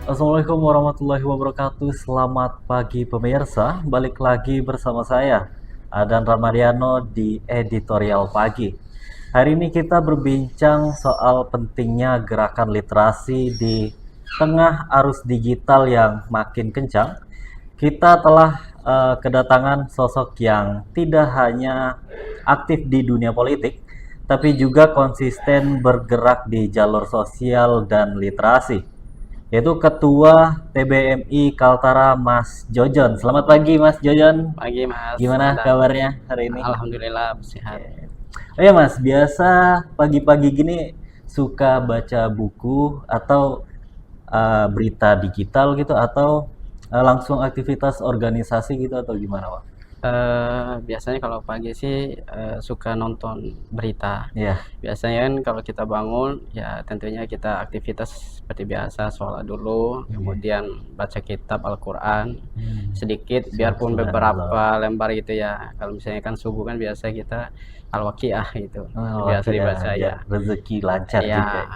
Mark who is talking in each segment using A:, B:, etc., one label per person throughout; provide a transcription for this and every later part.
A: Assalamualaikum warahmatullahi wabarakatuh. Selamat pagi pemirsa. Balik lagi bersama saya, Adan Ramadiano di Editorial Pagi. Hari ini kita berbincang soal pentingnya gerakan literasi di tengah arus digital yang makin kencang. Kita telah kedatangan sosok yang tidak hanya aktif di dunia politik, tapi juga konsisten bergerak di jalur sosial dan literasi, yaitu Ketua TBMI Kaltara, Mas Jojon. Selamat pagi, Mas Jojon.
B: Pagi Mas
A: Gimana
B: Adan.
A: kabarnya hari ini?
B: Alhamdulillah sehat.
A: Oh ya, Mas, biasa pagi-pagi gini suka baca buku atau berita digital gitu, atau langsung aktivitas organisasi gitu, atau gimana, Pak?
B: Biasanya kalau pagi sih suka nonton berita.
A: Iya.
B: Biasanya kan kalau kita bangun ya tentunya kita aktivitas seperti biasa, sholat dulu,
A: Iya.
B: kemudian baca kitab Al-Quran sedikit, biarpun
A: Subhanallah.
B: beberapa lembar gitu ya. Kalau misalnya kan subuh kan biasa kita Al-Waqiah gitu,
A: Oh,
B: biasa
A: ya,
B: dibaca
A: biar
B: ya.
A: rezeki lancar juga.
B: Ya,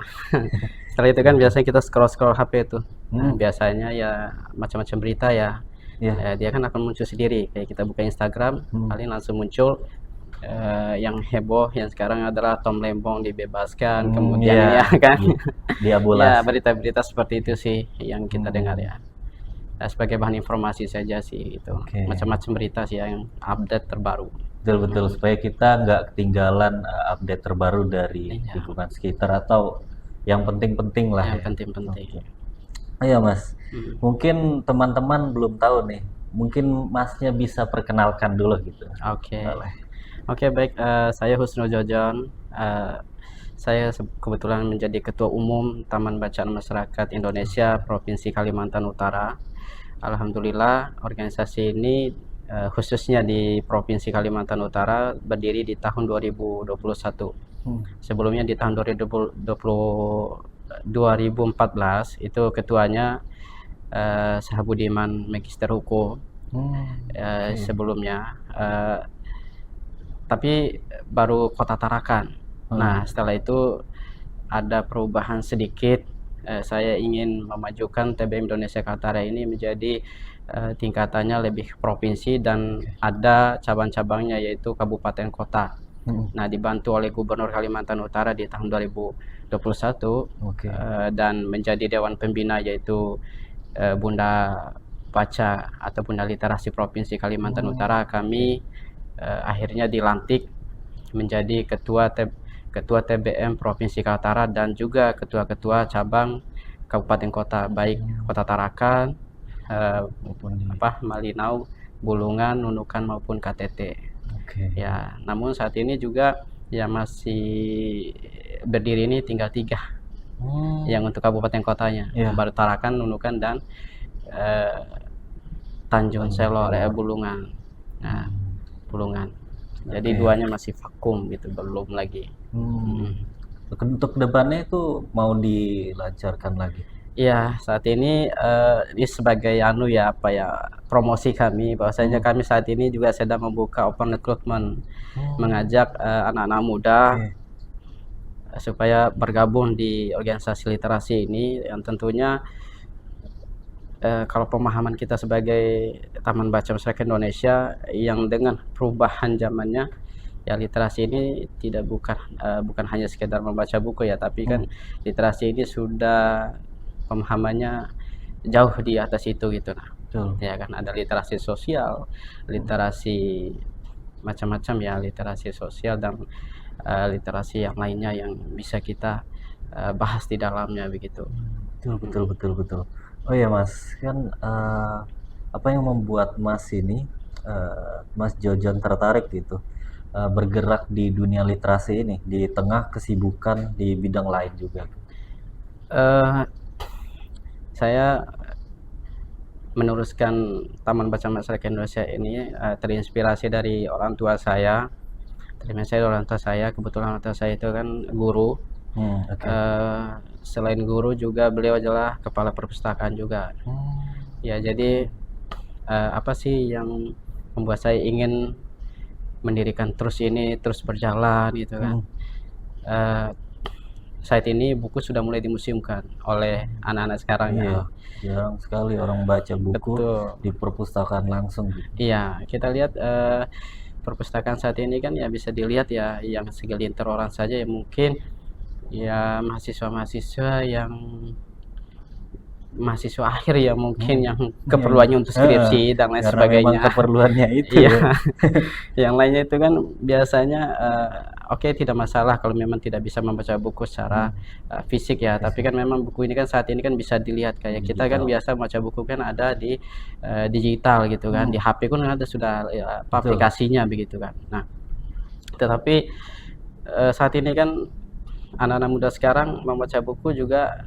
B: setelah itu kan biasanya kita scroll-scroll HP tuh. Nah,
A: Hmm,
B: biasanya ya macam-macam berita ya.
A: ya.
B: Dia kan akan muncul sendiri. Kayak kita buka Instagram,
A: Hmm.
B: paling langsung muncul yang heboh yang sekarang adalah Tom Lembong dibebaskan, kemudian
A: Ya,
B: ini ya kan. Ya,
A: diabulasi.
B: berita-berita seperti itu sih yang kita dengar
A: Hmm.
B: ya. Sebagai bahan informasi saja sih itu.
A: Oke.
B: Macam-macam berita sih yang update terbaru.
A: Betul-betul, supaya kita nggak ketinggalan update terbaru dari
B: Iya,
A: lingkungan sekitar atau yang penting-penting lah
B: yang
A: ya.
B: penting-penting.
A: Oke. Oh ya, Mas,
B: Hmm.
A: mungkin teman-teman belum tahu nih. Mungkin Masnya bisa perkenalkan dulu gitu.
B: Oke.
A: Boleh.
B: Oke, baik, saya Husnul Jojon. Saya kebetulan menjadi Ketua Umum Taman Bacaan Masyarakat Indonesia Provinsi Kalimantan Utara. Alhamdulillah, organisasi ini khususnya di Provinsi Kalimantan Utara berdiri di tahun 2021.
A: Hmm.
B: Sebelumnya di tahun 2014 itu ketuanya Sahabudiman Magister Hukum
A: Oke.
B: sebelumnya. Tapi baru Kota Tarakan. Nah, setelah itu ada perubahan sedikit. Saya ingin memajukan TBM Indonesia Kaltara ini menjadi tingkatannya lebih provinsi dan ada cabang-cabangnya yaitu kabupaten kota. Nah, dibantu oleh Gubernur Kalimantan Utara di tahun 2021
A: Oke.
B: dan menjadi Dewan Pembina yaitu Bunda Baca atau Bunda Literasi Provinsi Kalimantan Utara. Kami akhirnya dilantik menjadi ketua TBM Provinsi Kaltara dan juga ketua-ketua cabang kabupaten kota, baik Kota Tarakan, Malinau, Bulungan, Nunukan maupun KTT.
A: Oke.
B: Ya, namun saat ini juga ya masih berdiri ini tinggal 3 yang untuk kabupaten kotanya,
A: Iya.
B: baru Tarakan, Nunukan dan Tanjung Selor, Bulungan. Nah, Bulungan. Jadi
A: Oke.
B: duanya masih vakum gitu, belum lagi.
A: Untuk depannya itu mau dilancarkan lagi.
B: Iya, saat ini ini sebagai promosi kami bahwasanya kami saat ini juga sedang membuka open recruitment, mengajak anak-anak muda supaya bergabung di organisasi literasi ini yang tentunya kalau pemahaman kita sebagai Taman Baca Masyarakat Indonesia yang dengan perubahan zamannya ya literasi ini bukan hanya sekedar membaca buku ya, tapi kan literasi ini sudah pemahamannya jauh di atas itu gitu nah.
A: Betul.
B: Ya kan ada literasi sosial, literasi macam-macam ya, literasi sosial dan literasi yang lainnya yang bisa kita bahas di dalamnya begitu.
A: Betul. Oh ya, Mas, kan apa yang membuat Mas ini, Mas Jojon tertarik gitu, bergerak di dunia literasi ini di tengah kesibukan di bidang lain juga?
B: Eh, saya meneruskan Taman Baca Masyarakat Indonesia ini terinspirasi dari orang tua saya. Kebetulan orang tua saya itu kan guru.
A: Oke.
B: Selain guru juga beliau adalah kepala perpustakaan juga. Ya, jadi apa sih yang membuat saya ingin mendirikan terus berjalan gitu kan. saat ini buku sudah mulai dimuseumkan oleh anak-anak sekarang ya.
A: Iya, jarang sekali orang baca buku
B: Betul.
A: di perpustakaan langsung gitu.
B: Iya, kita lihat perpustakaan saat ini kan ya bisa dilihat ya, yang segelintir orang saja yang mungkin ya mahasiswa-mahasiswa yang mahasiswa akhir ya mungkin yang keperluannya untuk skripsi dan lain
A: Karena
B: sebagainya.
A: memang keperluannya itu.
B: Iya. Yang lainnya itu kan biasanya oke, tidak masalah kalau memang tidak bisa membaca buku secara fisik ya, tapi kan memang buku ini kan saat ini kan bisa dilihat, kayak kita kan biasa baca buku kan ada di digital gitu kan, di HP pun ada sudah aplikasinya begitu kan. Nah, tetapi saat ini kan anak-anak muda sekarang membaca buku juga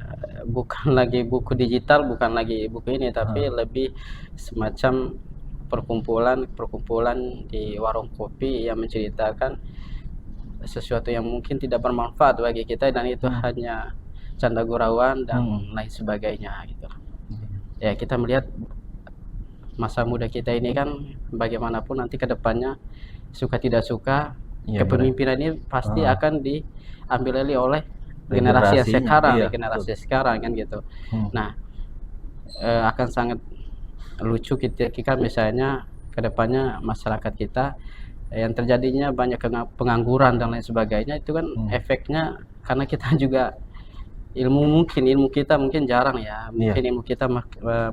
B: bukan lagi buku digital, bukan lagi buku ini, tapi lebih semacam perkumpulan di warung kopi yang menceritakan sesuatu yang mungkin tidak bermanfaat bagi kita, dan itu hanya canda gurauan dan lain sebagainya gitu. Ya, kita melihat masa muda kita ini kan bagaimanapun nanti ke depannya, suka tidak suka, kepemimpinan ini pasti akan diambil alih oleh generasi yang sekarang, generasi sekarang kan gitu. Nah, akan sangat lucu ketika misalnya kedepannya masyarakat kita yang terjadinya banyak pengangguran dan lain sebagainya, itu kan efeknya karena kita juga ilmu kita mungkin jarang ya, mungkin ilmu kita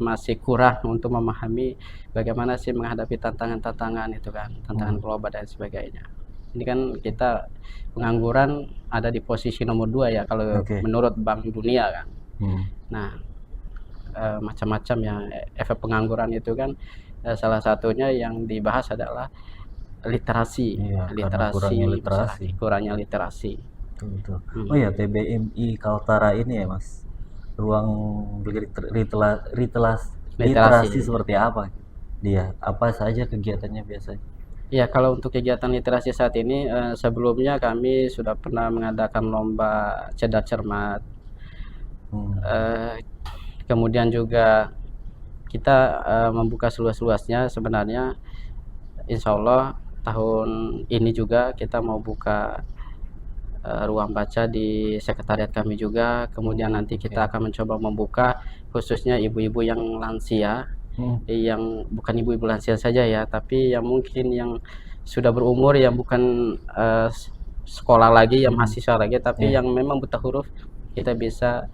B: masih kurang untuk memahami bagaimana sih menghadapi tantangan-tantangan itu kan, tantangan global dan sebagainya. Ini kan kita pengangguran ada di posisi nomor 2 ya kalau menurut Bank Dunia kan. Nah, macam-macam yang efek pengangguran itu kan salah satunya yang dibahas adalah literasi, kurangnya literasi.
A: Betul. Oh ya, TBMI Kaltara ini ya Mas, ruang literasi seperti apa dia? Apa saja kegiatannya biasanya?
B: Ya, kalau untuk kegiatan literasi saat ini, sebelumnya kami sudah pernah mengadakan lomba cerdas cermat. Kemudian juga kita membuka seluas-luasnya sebenarnya. Insya Allah tahun ini juga kita mau buka ruang baca di sekretariat kami juga. Kemudian nanti kita akan mencoba membuka khususnya ibu-ibu yang lansia, yang bukan ibu-ibu lansia saja ya, tapi yang mungkin yang sudah berumur, yang bukan sekolah lagi, yang mahasiswa lagi, tapi yang memang buta huruf, kita bisa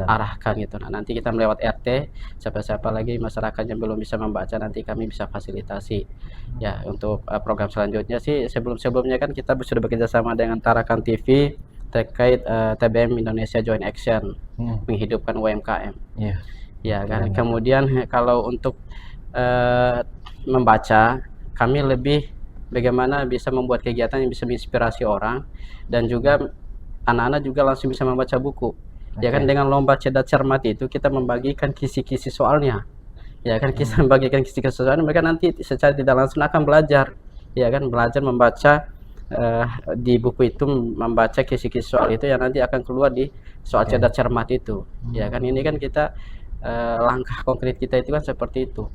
B: arahkan gitu. Nah, nanti kita melewat RT, siapa-siapa lagi masyarakat yang belum bisa membaca, nanti kami bisa fasilitasi ya. Untuk program selanjutnya sih, sebelumnya kan kita sudah bekerja sama dengan Tarakan TV terkait TBM Indonesia Joint Action, menghidupkan UMKM. Ya kan. Kemudian kalau untuk membaca, kami lebih bagaimana bisa membuat kegiatan yang bisa menginspirasi orang, dan juga anak-anak juga langsung bisa membaca buku. Ya kan, dengan lomba cerdas cermat itu kita membagikan kisi-kisi soalnya. Ya kan, kita membagikan kisi-kisi soalnya, mereka nanti secara tidak langsung akan belajar. Ya kan, belajar membaca di buku itu, membaca kisi-kisi soal itu yang nanti akan keluar di soal cerdas cermat itu. Ya kan, ini kan kita langkah konkret kita itu kan seperti itu.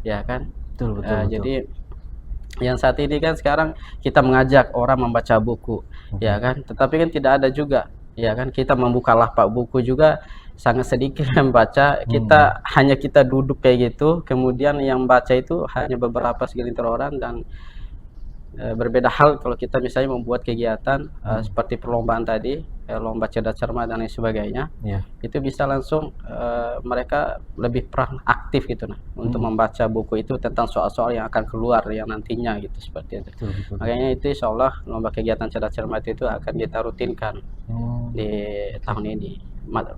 B: Ya kan.
A: Betul.
B: Jadi yang saat ini kan sekarang kita mengajak orang membaca buku, ya kan, tetapi kan tidak ada juga, ya kan, kita membuka lapak buku juga sangat sedikit yang baca. Hanya kita duduk kayak gitu, kemudian yang baca itu hanya beberapa segelintir orang. Dan berbeda hal kalau kita misalnya membuat kegiatan seperti perlombaan tadi, lomba cerdas cermat dan lain sebagainya, itu bisa langsung mereka lebih peran aktif gitu untuk membaca buku itu tentang soal-soal yang akan keluar yang nantinya gitu, seperti itu. Makanya itu insya Allah lomba kegiatan cerdas cermat itu akan kita rutinkan di tahun ini.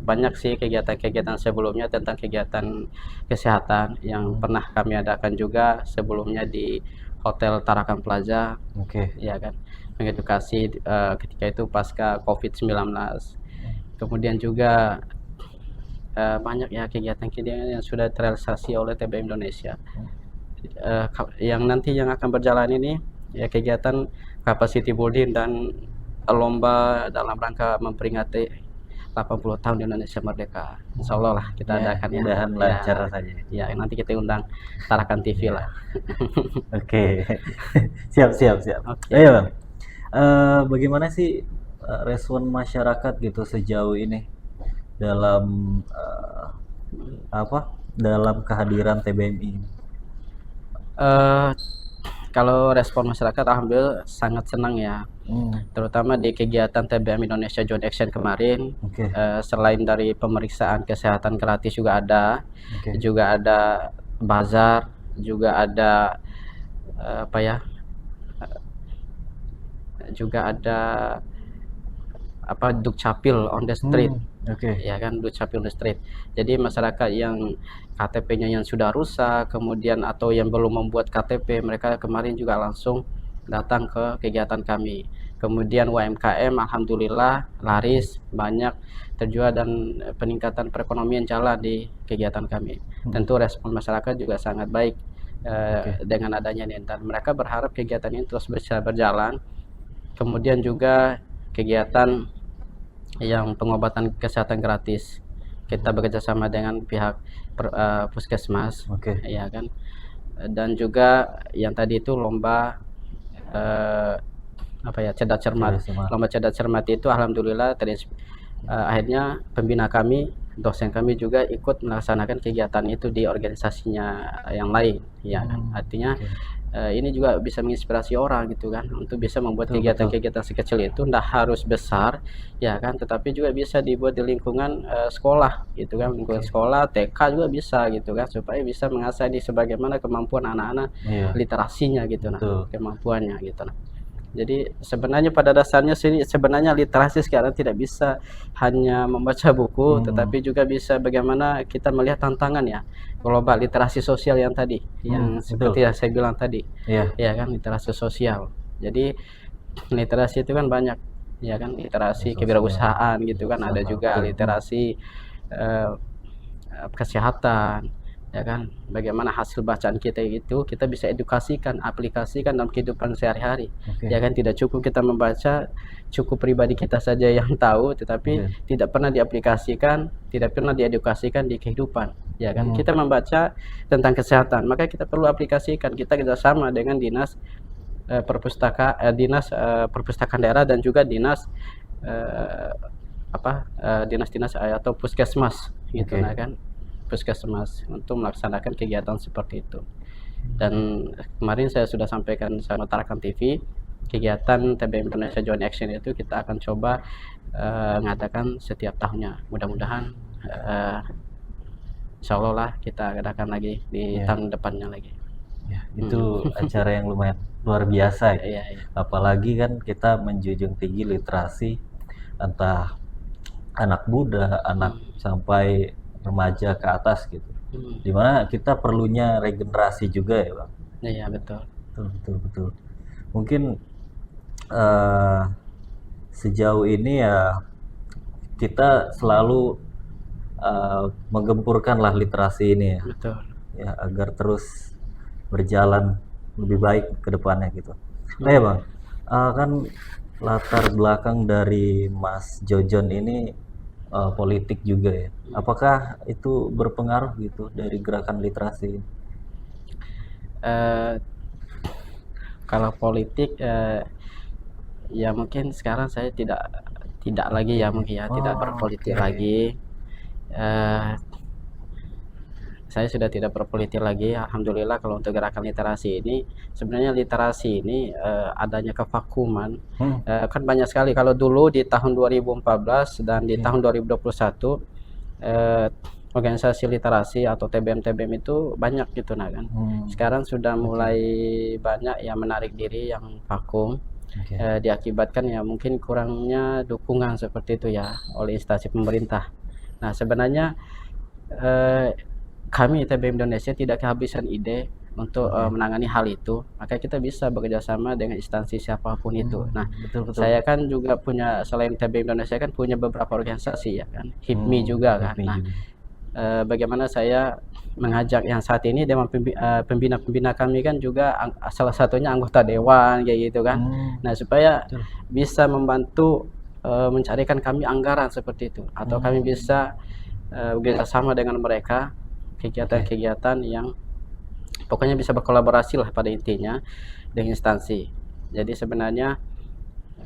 B: Banyak sih kegiatan-kegiatan sebelumnya tentang kegiatan kesehatan yang pernah kami adakan juga sebelumnya di Hotel Tarakan Plaza, ya kan, mengedukasi ketika itu pasca COVID-19. Kemudian juga banyak ya kegiatan-kegiatan yang sudah terrealisasi oleh TBM Indonesia. Yang nanti yang akan berjalan ini ya kegiatan capacity building dan lomba dalam rangka memperingati 80 tahun Indonesia Merdeka. Insya Allah lah kita adakan ya.
A: Mudahan lancar saja.
B: Ya, nanti kita undang Tarakan TV lah.
A: Oke. Siap. Ayo Bang. Bagaimana sih respon masyarakat gitu sejauh ini dalam apa dalam kehadiran TBMI ini?
B: Eh, Kalau respon masyarakat alhamdulillah sangat senang ya, terutama di kegiatan TBM Indonesia Joint Action kemarin.
A: Oke.
B: Selain dari pemeriksaan kesehatan gratis juga ada,
A: Oke.
B: juga ada bazar, juga ada apa ya, juga ada apa dukcapil on the street.
A: Oke.
B: Ya kan, dukcapil on the street. Jadi masyarakat yang KTP-nya yang sudah rusak, kemudian atau yang belum membuat KTP, mereka kemarin juga langsung datang ke kegiatan kami. Kemudian UMKM alhamdulillah laris, banyak terjual, dan peningkatan perekonomian jalan di kegiatan kami. Tentu respon masyarakat juga sangat baik dengan adanya ini, dan mereka berharap kegiatan ini terus bisa berjalan. Kemudian juga kegiatan yang pengobatan kesehatan gratis, kita bekerja sama dengan pihak puskesmas,
A: Oke.
B: ya kan. Dan juga yang tadi itu lomba apa ya, cerdas cermat. Lomba cerdas cermat itu alhamdulillah akhirnya pembina kami, dosen kami juga ikut melaksanakan kegiatan itu di organisasinya yang lain, ya kan. Artinya ini juga bisa menginspirasi orang gitu kan, untuk bisa membuat kegiatan-kegiatan sekecil itu, ndak harus besar ya kan, tetapi juga bisa dibuat di lingkungan sekolah gitu kan, lingkungan sekolah TK juga bisa gitu kan, supaya bisa mengasah di sebagaimana kemampuan anak-anak literasinya gitu, nah kemampuannya gitu. Nah, jadi sebenarnya pada dasarnya sih sebenarnya literasi sekarang tidak bisa hanya membaca buku, tetapi juga bisa bagaimana kita melihat tantangan ya global, literasi sosial yang tadi, yang seperti yang saya bilang tadi, ya kan, literasi sosial. Jadi literasi itu kan banyak, ya kan, literasi kewirausahaan gitu kan, ada juga literasi kesehatan, ya kan, bagaimana hasil bacaan kita itu kita bisa edukasikan, aplikasikan dalam kehidupan sehari-hari, ya kan. Tidak cukup kita membaca, cukup pribadi kita saja yang tahu, tetapi tidak pernah diaplikasikan, tidak pernah diedukasikan di kehidupan, ya kan. Kita membaca tentang kesehatan, maka kita perlu aplikasikan. Kita kerjasama dengan dinas perpustakaan daerah dan juga dinas dinas-dinas atau puskesmas gitu, nah kan, puskesmas, untuk melaksanakan kegiatan seperti itu. Dan kemarin saya sudah sampaikan sama Tarakan TV, kegiatan TBM Indonesia Joint Action itu kita akan coba mengadakan setiap tahunnya. Mudah-mudahan insya Allah lah kita adakan lagi di tahun depannya lagi.
A: Itu acara yang lumayan luar biasa ya. Apalagi kan kita menjunjung tinggi literasi, entah anak muda, anak sampai remaja ke atas gitu, dimana kita perlunya regenerasi juga ya Bang.
B: Iya betul.
A: Betul. Mungkin sejauh ini ya kita selalu menggempurkan lah literasi ini ya.
B: Betul.
A: Ya, agar terus berjalan lebih baik ke depannya gitu. Nah ya Bang, kan latar belakang dari Mas Jojon ini politik juga ya. Apakah itu berpengaruh gitu dari gerakan literasi?
B: Kalau politik ya mungkin sekarang saya tidak lagi ya, mungkin ya tidak berpolitik lagi. Saya sudah tidak berpolitik lagi, alhamdulillah. Kalau untuk gerakan literasi ini, sebenarnya literasi ini adanya kevakuman kan banyak sekali. Kalau dulu di tahun 2014 dan di tahun 2021 organisasi literasi atau TBM itu banyak gitu, nah kan. Sekarang sudah mulai banyak yang menarik diri, yang vakum, diakibatkan ya mungkin kurangnya dukungan seperti itu ya oleh instansi pemerintah. Nah sebenarnya kami TBM Indonesia tidak kehabisan ide untuk menangani hal itu, maka kita bisa bekerja sama dengan instansi siapapun itu. Nah, betul. Saya kan juga punya, selain TBM Indonesia kan punya beberapa organisasi ya kan, HIPMI juga kan. Nah, bagaimana saya mengajak yang saat ini dewan pembina kami kan juga salah satunya anggota dewan kayak gitu kan. Nah, supaya bisa membantu mencarikan kami anggaran seperti itu, atau kami bisa bekerja sama dengan mereka, kegiatan-kegiatan yang pokoknya bisa berkolaborasi lah pada intinya dengan instansi. Jadi sebenarnya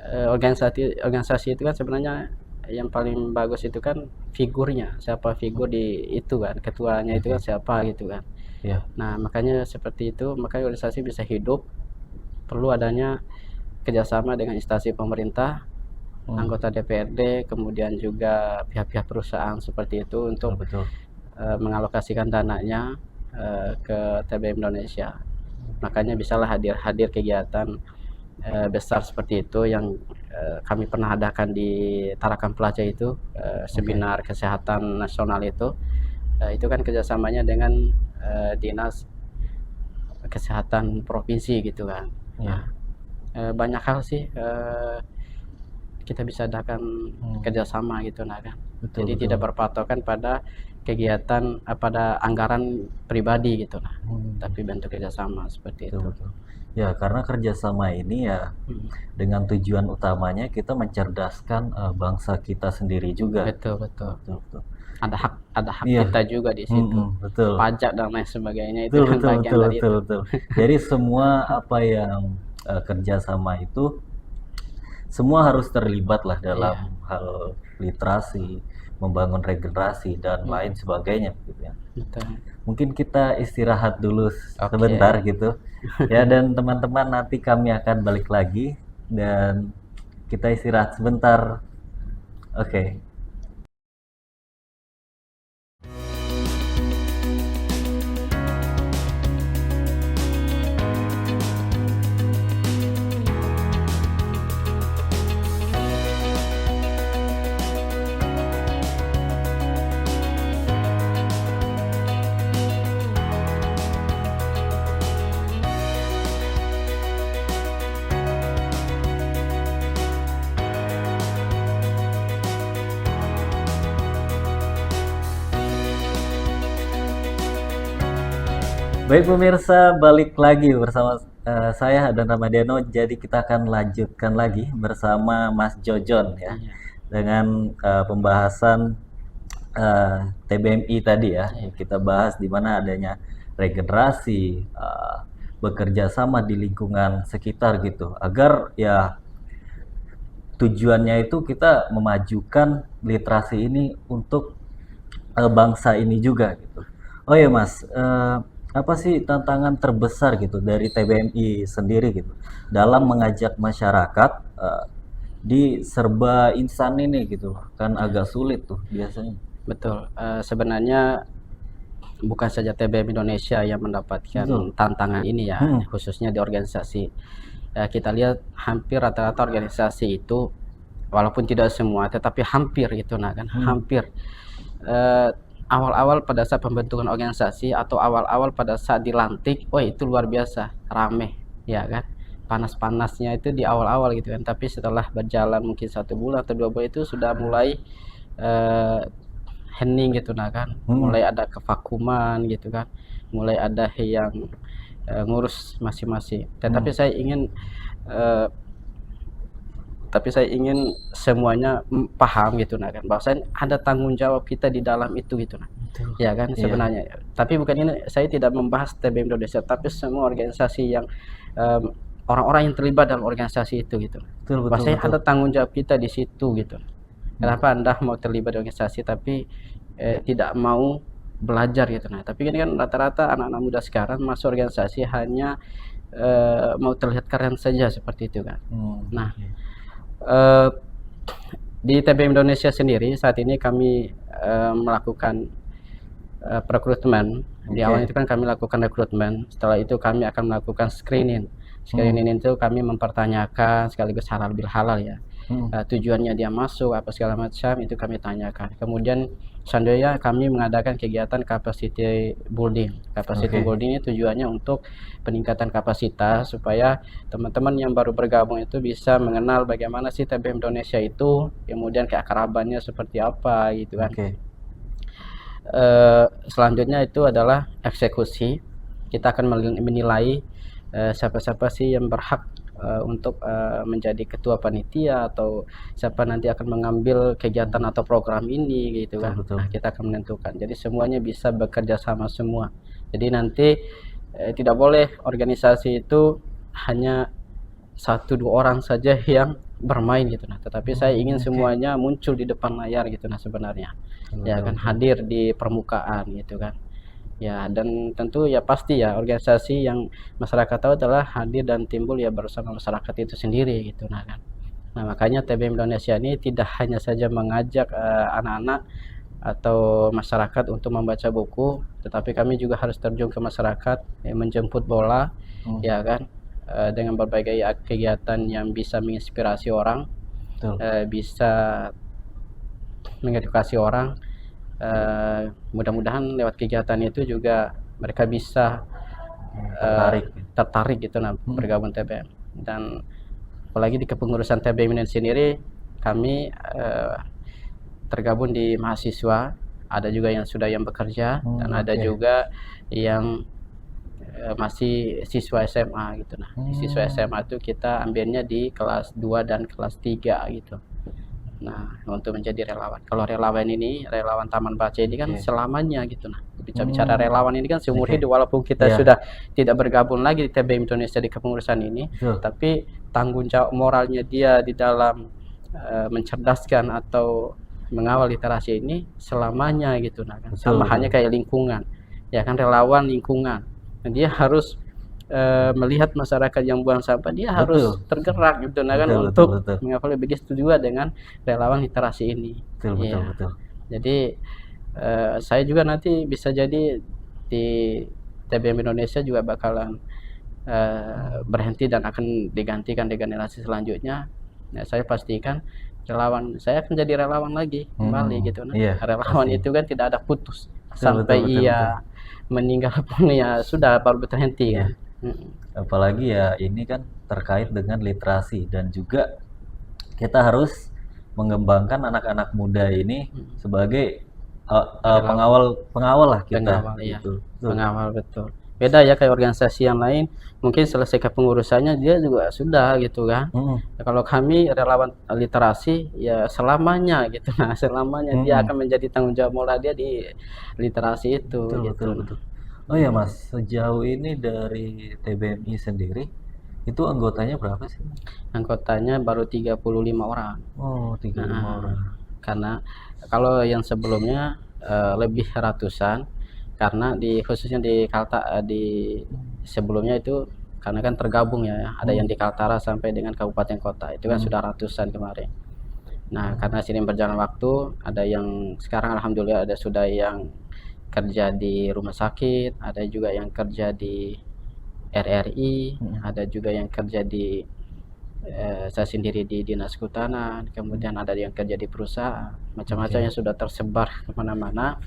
B: organisasi itu kan sebenarnya yang paling bagus itu kan figurnya, siapa figur di itu kan, ketuanya itu kan siapa gitu kan.
A: Ya.
B: Nah, makanya seperti itu, makanya organisasi bisa hidup, perlu adanya kerjasama dengan instansi pemerintah, anggota DPRD, kemudian juga pihak-pihak perusahaan seperti itu untuk
A: Betul.
B: mengalokasikan dananya ke TBM Indonesia. Makanya bisalah hadir kegiatan besar seperti itu yang kami pernah adakan di Tarakan Pelaja itu, seminar kesehatan nasional itu. Itu kan kerjasamanya dengan dinas kesehatan provinsi gitu kan.
A: Ya.
B: Banyak hal sih kita bisa adakan kerjasama gitu nah kan. Jadi tidak berpatokan pada kegiatan pada anggaran pribadi gitu nah, tapi bentuk kerjasama seperti itu.
A: Betul. Ya, karena kerjasama ini ya dengan tujuan utamanya kita mencerdaskan bangsa kita sendiri juga.
B: Betul. Ada hak
A: Iya.
B: kita juga di situ.
A: Betul.
B: Pajak dan lain sebagainya itu kan bagian dari itu.
A: Betul. Jadi semua apa yang kerjasama itu semua harus terlibat lah dalam hal literasi, membangun regenerasi dan lain sebagainya gitu ya.
B: Betul.
A: Mungkin kita istirahat dulu sebentar gitu ya, dan teman-teman nanti kami akan balik lagi dan kita istirahat sebentar. Oke. Baik pemirsa, balik lagi bersama saya dan Ramadiano. Jadi kita akan lanjutkan lagi bersama Mas Jojon ya, dengan pembahasan TBMI tadi ya. Kita bahas di mana adanya regenerasi, bekerja sama di lingkungan sekitar gitu, agar ya tujuannya itu kita memajukan literasi ini untuk bangsa ini juga gitu. Oh ya Mas, apa sih tantangan terbesar gitu dari TBMI sendiri gitu dalam mengajak masyarakat di serba instan ini gitu, kan agak sulit tuh biasanya.
B: Betul. Sebenarnya bukan saja TBM Indonesia yang mendapatkan tantangan ini ya, khususnya di organisasi. Kita lihat hampir rata-rata organisasi itu, walaupun tidak semua, tetapi hampir itu nah kan, hampir awal-awal pada saat pembentukan organisasi atau awal-awal pada saat dilantik, wah itu luar biasa rame ya kan, panas-panasnya itu di awal-awal gitu kan. Tapi setelah berjalan mungkin 1 bulan atau 2 bulan itu sudah mulai hening gitu nah kan, mulai ada kevakuman gitu kan, mulai ada yang ngurus masing-masing. Tetapi saya ingin semuanya paham gitu nah kan, bahwasanya ada tanggung jawab kita di dalam itu gitu nah. Ya kan sebenarnya. Tapi bukan ini, saya tidak membahas TBM Indonesia, tapi semua organisasi yang orang-orang yang terlibat dalam organisasi itu gitu. Bahwasanya ada tanggung jawab kita di situ gitu. Kenapa Anda mau terlibat di organisasi tapi tidak mau belajar gitu nah. Tapi kan rata-rata anak-anak muda sekarang masuk organisasi hanya mau terlihat keren saja seperti itu kan. Nah, di TBM Indonesia sendiri saat ini kami melakukan rekrutmen. Di awal itu kan kami lakukan rekrutmen, setelah itu kami akan melakukan screening. Screening itu kami mempertanyakan sekaligus halal bil halal ya, tujuannya dia masuk apa segala macam itu kami tanyakan. Kemudian selanjutnya kami mengadakan kegiatan capacity building. Capacity building ini tujuannya untuk peningkatan kapasitas supaya teman-teman yang baru bergabung itu bisa mengenal bagaimana sih TBM Indonesia itu, kemudian keakrabannya seperti apa gitu kan. Selanjutnya itu adalah eksekusi. Kita akan menilai siapa-siapa sih yang berhak untuk menjadi ketua panitia atau siapa nanti akan mengambil kegiatan atau program ini gitu kan. Nah, kita akan menentukan. Jadi semuanya bisa bekerja sama semua. Jadi nanti tidak boleh organisasi itu hanya 1-2 orang saja yang bermain gitu. Nah, tetapi saya ingin
A: Oke.
B: semuanya muncul di depan layar gitu. Nah, sebenarnya
A: Betul,
B: ya
A: betul,
B: kan
A: betul.
B: hadir di permukaan gitu kan. Ya, dan tentu ya pasti ya organisasi yang masyarakat tahu adalah hadir dan timbul ya bersama masyarakat itu sendiri gitu. Nah kan. Nah, makanya TBM Indonesia ini tidak hanya saja mengajak anak-anak atau masyarakat untuk membaca buku, tetapi kami juga harus terjun ke masyarakat, menjemput bola,
A: Hmm,
B: ya kan, dengan berbagai kegiatan yang bisa menginspirasi orang,
A: betul.
B: bisa mengedukasi orang. Mudah-mudahan lewat kegiatan itu juga mereka bisa
A: Tertarik.
B: tertarik gitu nah bergabung TBM. Dan apalagi di kepengurusan TBM ini sendiri kami tergabung di mahasiswa, ada juga yang sudah yang bekerja dan ada
A: Oke.
B: juga yang masih siswa SMA gitu. Nah, di siswa SMA itu kita ambilnya di kelas 2 dan kelas 3 gitu. Nah, untuk menjadi relawan. Kalau relawan ini, relawan Taman Baca ini kan
A: Oke.
B: selamanya gitu. Nah, bicara relawan ini kan seumur
A: Oke.
B: hidup walaupun kita
A: Iya.
B: sudah tidak bergabung lagi di TBM Indonesia di kepengurusan ini,
A: Betul.
B: tapi tanggung jawab moralnya dia di dalam mencerdaskan atau mengawal literasi ini selamanya gitu. Nah, kan
A: Betul,
B: sama
A: betul.
B: halnya kayak lingkungan. Ya kan relawan lingkungan. Nah, dia harus melihat masyarakat yang buang sampah, dia harus
A: Betul.
B: tergerak gitu nah kan
A: Betul, betul,
B: untuk
A: betul.
B: mengawali. Begitu juga dengan relawan literasi ini.
A: Betul, betul,
B: Iya.
A: betul.
B: Jadi saya juga nanti bisa jadi di TBM Indonesia juga bakalan berhenti dan akan digantikan di generasi selanjutnya. Nah, saya pastikan relawan saya akan jadi relawan lagi kembali gitu nah.
A: Iya,
B: Relawan
A: pasti.
B: itu kan tidak ada putus
A: Betul, betul,
B: sampai
A: betul, betul.
B: ia meninggal pun ya sudah baru berhenti
A: Iya.
B: kan.
A: Apalagi ya ini kan terkait dengan literasi dan juga kita harus mengembangkan anak-anak muda ini sebagai pengawal lah kita
B: Pengawal ya,
A: gitu. Betul.
B: pengawal betul. Beda ya kayak organisasi yang lain, mungkin selesai kepengurusannya dia juga sudah gitu kan. Ya, kalau kami relawan literasi ya selamanya gitu. Nah, selamanya dia akan menjadi tanggung jawab moral dia di literasi itu
A: Betul,
B: gitu.
A: betul, betul. Oh ya Mas, sejauh ini dari TBMI sendiri itu anggotanya berapa sih?
B: Anggotanya baru 35 orang.
A: Oh, 35 orang.
B: Karena kalau yang sebelumnya lebih ratusan, karena khususnya di sebelumnya itu karena kan tergabung ya, ada yang di Kaltara sampai dengan kabupaten kota itu kan sudah ratusan kemarin. Nah, karena sering berjalan waktu, ada yang sekarang alhamdulillah sudah yang kerja di rumah sakit, ada juga yang kerja di RRI, ada juga yang kerja di saya sendiri di dinas kehutanan, kemudian ada yang kerja di perusahaan, macam-macam yang sudah tersebar kemana-mana.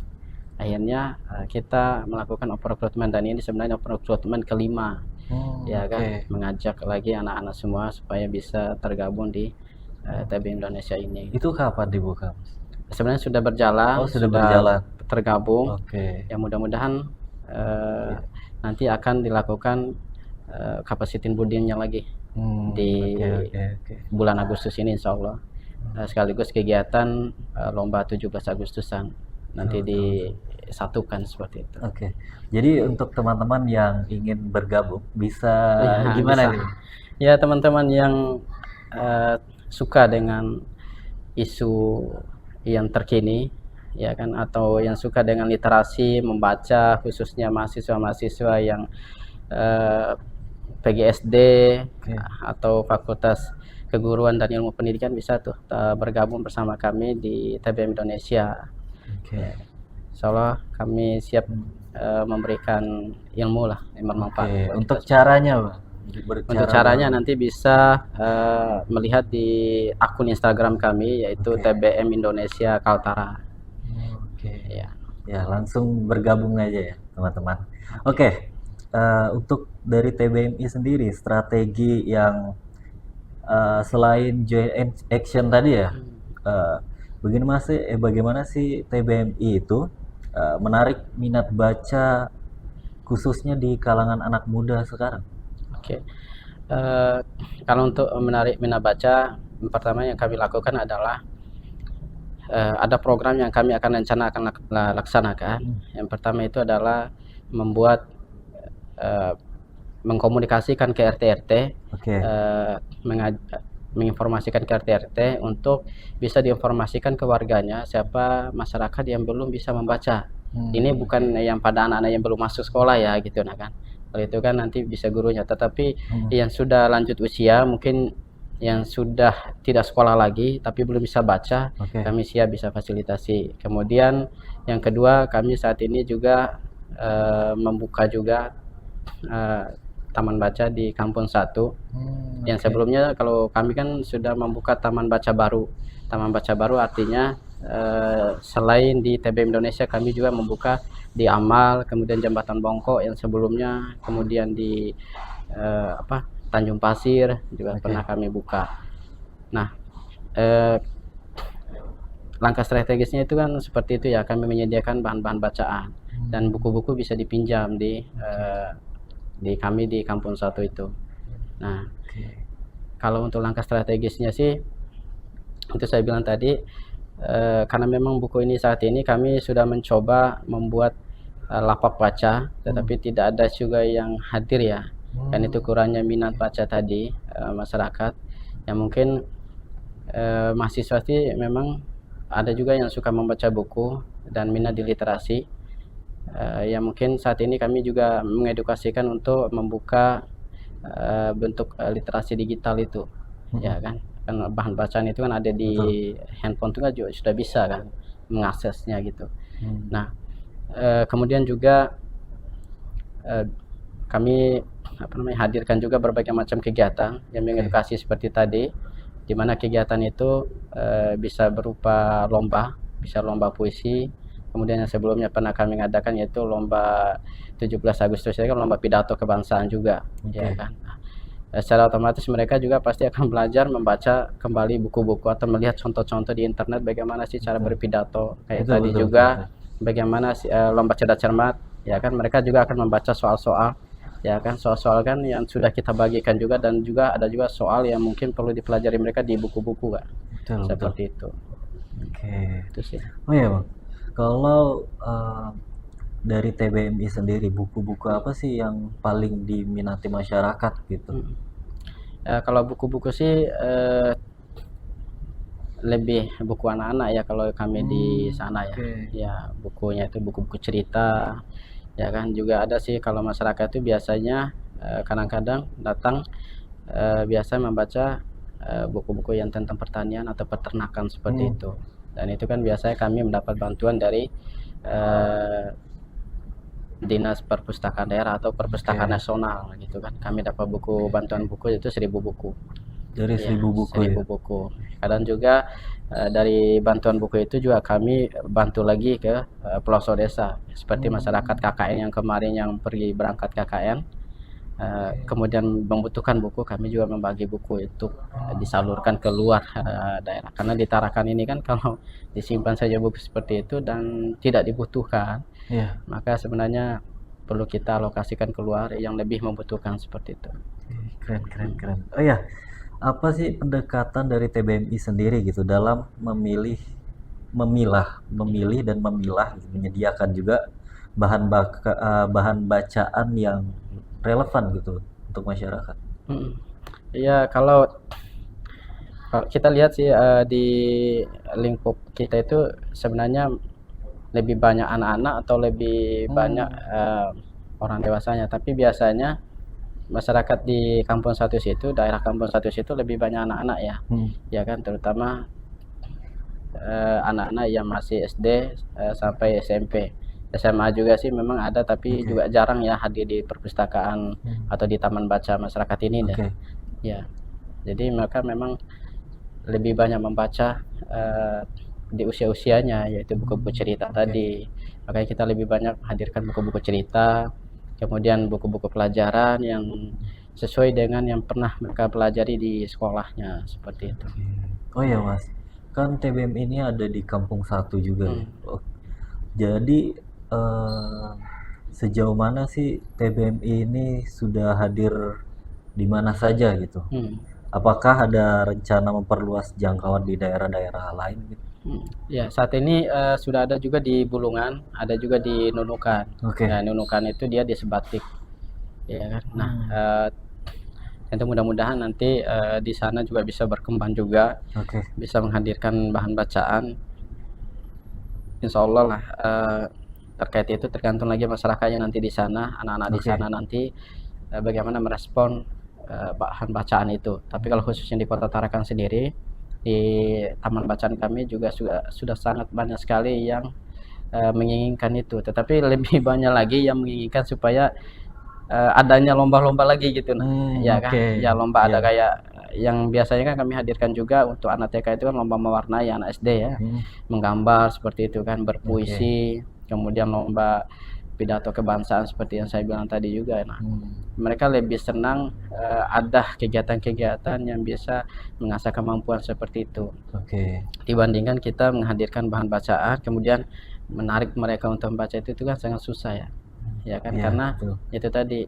B: Akhirnya kita melakukan open recruitment dan ini sebenarnya open recruitment kelima, ya kan, mengajak lagi anak-anak semua supaya bisa tergabung di TBM Indonesia ini.
A: Itu kapan dibuka, Mas?
B: Sebenarnya sudah berjalan,
A: sudah berjalan.
B: Tergabung.
A: Oke.
B: Ya mudah-mudahan nanti akan dilakukan capacity building-nya lagi di bulan Agustus ini insya Allah. Sekaligus kegiatan lomba 17 Agustusan nanti disatukan seperti itu.
A: Oke. Jadi untuk teman-teman yang ingin bergabung bisa gimana nih?
B: Ya teman-teman yang suka dengan isu yang terkini ya kan, atau yang suka dengan literasi membaca, khususnya mahasiswa-mahasiswa yang PGSD atau Fakultas Keguruan dan Ilmu Pendidikan bisa tuh bergabung bersama kami di TBM Indonesia. Insya Allah kami siap memberikan ilmu lah yang bermanfaat.
A: Untuk caranya, Pak?
B: Untuk caranya nanti bisa melihat di akun Instagram kami yaitu TBM Indonesia Kaltara.
A: Ya langsung bergabung aja ya teman-teman. Untuk dari TBMI sendiri strategi yang selain joint action tadi ya, bagaimana sih TBMI itu menarik minat baca khususnya di kalangan anak muda sekarang?
B: Kalau untuk menarik minat baca, pertama yang kami lakukan adalah ada program yang kami akan laksanakan. Yang pertama itu adalah membuat mengkomunikasikan ke RT-RT, menginformasikan ke RT-RT untuk bisa diinformasikan ke warganya siapa masyarakat yang belum bisa membaca. Ini bukan yang pada anak-anak yang belum masuk sekolah ya gitu, nah kan. Kalau itu kan nanti bisa gurunya, tetapi yang sudah lanjut usia, mungkin yang sudah tidak sekolah lagi tapi belum bisa baca,
A: Oke.
B: kami siap bisa fasilitasi. Kemudian yang kedua, kami saat ini juga membuka juga taman baca di Kampung 1. Yang sebelumnya kalau kami kan sudah membuka taman baca baru. Taman baca baru artinya selain di TBM Indonesia, kami juga membuka di Amal, kemudian Jembatan Bongkok yang sebelumnya, kemudian di Tanjung Pasir juga pernah kami buka. Nah, langkah strategisnya itu kan seperti itu ya, kami menyediakan bahan-bahan bacaan dan buku-buku bisa dipinjam di kami di Kampung 1 itu. Nah, kalau untuk langkah strategisnya sih, itu saya bilang tadi, karena memang buku ini saat ini kami sudah mencoba membuat lapak baca, tetapi tidak ada juga yang hadir ya. Dan itu kurangnya minat baca tadi masyarakat. Yang mungkin mahasiswa sih memang ada juga yang suka membaca buku dan minat di literasi. Ya mungkin saat ini kami juga mengedukasikan untuk membuka bentuk literasi digital itu, ya kan bahan bacaan itu kan ada di handphone itu kan juga sudah bisa kan mengaksesnya gitu. Nah, kemudian juga kami hadirkan juga berbagai macam kegiatan yang mengedukasi seperti tadi, di mana kegiatan itu bisa berupa lomba, bisa lomba puisi. Kemudian yang sebelumnya pernah kami ngadakan yaitu lomba 17 Agustus, ya kan, lomba pidato kebangsaan juga, ya kan. Secara otomatis mereka juga pasti akan belajar membaca kembali buku-buku atau melihat contoh-contoh di internet bagaimana sih cara berpidato kayak tadi juga. Bagaimana lomba cerdas cermat, ya kan, mereka juga akan membaca soal-soal, ya kan, soal-soal kan yang sudah kita bagikan juga, dan juga ada juga soal yang mungkin perlu dipelajari mereka di buku-buku kan. Seperti itu. Itu sih.
A: Oh ya Bang, kalau dari TBMI sendiri, buku-buku apa sih yang paling diminati masyarakat gitu?
B: Kalau buku-buku sih lebih buku anak-anak ya kalau kami di sana ya. Ya bukunya itu buku-buku cerita, ya kan. Juga ada sih kalau masyarakat itu biasanya kadang-kadang datang biasa membaca buku-buku yang tentang pertanian atau peternakan seperti itu. Dan itu kan biasanya kami mendapat bantuan dari Dinas Perpustakaan Daerah atau Perpustakaan Nasional gitu kan. Kami dapat buku, bantuan buku itu 1000 buku.
A: Dari 1000 buku
B: 1000 buku. Kadang juga dari bantuan buku itu juga kami bantu lagi ke pelosok desa, seperti masyarakat KKN yang kemarin yang pergi berangkat KKN, kemudian membutuhkan buku, kami juga membagi buku itu disalurkan ke luar daerah. Karena di Tarakan ini kan kalau disimpan saja buku seperti itu dan tidak dibutuhkan, maka sebenarnya perlu kita alokasikan keluar yang lebih membutuhkan seperti itu.
A: Keren. Oh ya, apa sih pendekatan dari TBMI sendiri gitu dalam memilih dan memilah gitu, menyediakan juga bahan bacaan yang relevan gitu untuk masyarakat?
B: Ya kalau kita lihat sih di lingkup kita itu sebenarnya lebih banyak anak-anak atau lebih banyak orang dewasanya, tapi biasanya masyarakat di Kampung 1 situ, daerah Kampung 1 situ lebih banyak anak-anak ya, ya kan, terutama anak-anak yang masih SD sampai SMP. SMA juga sih memang ada, tapi juga jarang ya hadir di perpustakaan atau di taman baca masyarakat ini deh. Ya, jadi mereka memang lebih banyak membaca di usia-usianya, yaitu buku-buku cerita tadi. Makanya kita lebih banyak hadirkan buku-buku cerita, kemudian buku-buku pelajaran yang sesuai dengan yang pernah mereka pelajari di sekolahnya, seperti itu.
A: Oh ya Mas, kan TBM ini ada di Kampung 1 juga ya. Jadi sejauh mana sih TBMI ini sudah hadir di mana saja gitu? Apakah ada rencana memperluas jangkauan di daerah-daerah lain gitu?
B: Ya, saat ini sudah ada juga di Bulungan, ada juga di Nunukan. Nah, Nunukan itu dia di Sebatik, ya kan. Nah, Itu mudah-mudahan nanti di sana juga bisa berkembang juga,
A: Oke.
B: bisa menghadirkan bahan bacaan. Insya Allah lah, terkait itu tergantung lagi masyarakatnya nanti di sana, anak-anak di
A: Oke.
B: sana nanti bagaimana merespon bahan bacaan itu. Tapi kalau khususnya di Kota Tarakan sendiri, di taman bacaan kami juga sudah sangat banyak sekali yang menginginkan itu. Tetapi lebih banyak lagi yang menginginkan supaya adanya lomba-lomba lagi gitu, nah, ya kan?
A: Oke.
B: Ya lomba ada
A: Iya.
B: kayak yang biasanya kan kami hadirkan juga untuk anak TK itu kan lomba mewarnai anak SD ya, menggambar seperti itu kan, berpuisi, kemudian lomba pidato kebangsaan seperti yang saya bilang tadi juga. Nah, mereka lebih senang ada kegiatan-kegiatan yang bisa mengasah kemampuan seperti itu
A: Oke.
B: dibandingkan kita menghadirkan bahan bacaan kemudian menarik mereka untuk membaca itu kan sangat susah ya. Ya kan,
A: Iya,
B: karena
A: betul.
B: itu tadi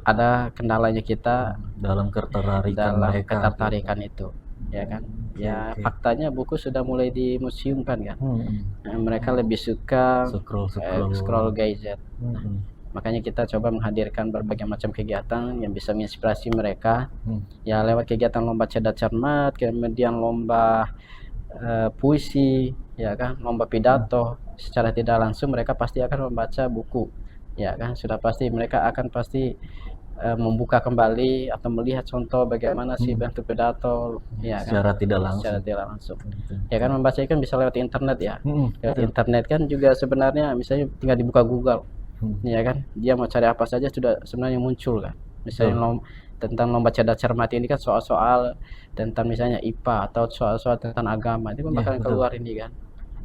B: ada kendalanya kita
A: Dalam ketertarikan
B: dalam
A: mereka.
B: ketertarikan itu, ya kan. Ya
A: Oke.
B: faktanya buku sudah mulai dimuseumkan kan. Nah, mereka lebih suka scroll gadget. Makanya kita coba menghadirkan berbagai macam kegiatan yang bisa menginspirasi mereka. Ya lewat kegiatan lomba cerdas cermat, kemudian lomba puisi, ya kan, lomba pidato. Secara tidak langsung mereka pasti akan membaca buku, ya kan. Sudah pasti mereka akan pasti membuka kembali atau melihat contoh bagaimana sih bentuk pidato, ya kan,
A: Secara tidak
B: secara
A: langsung.
B: tidak langsung. Ya kan, membaca kan bisa lewat internet ya. Lewat
A: Betul.
B: internet kan juga sebenarnya misalnya tinggal dibuka Google, ya kan, dia mau cari apa saja sudah sebenarnya muncul kan. Misalnya tentang lomba cerdas cermat ini kan soal-soal tentang misalnya IPA atau soal-soal tentang agama itu kan
A: Iya,
B: bakalan
A: betul.
B: keluar ini kan,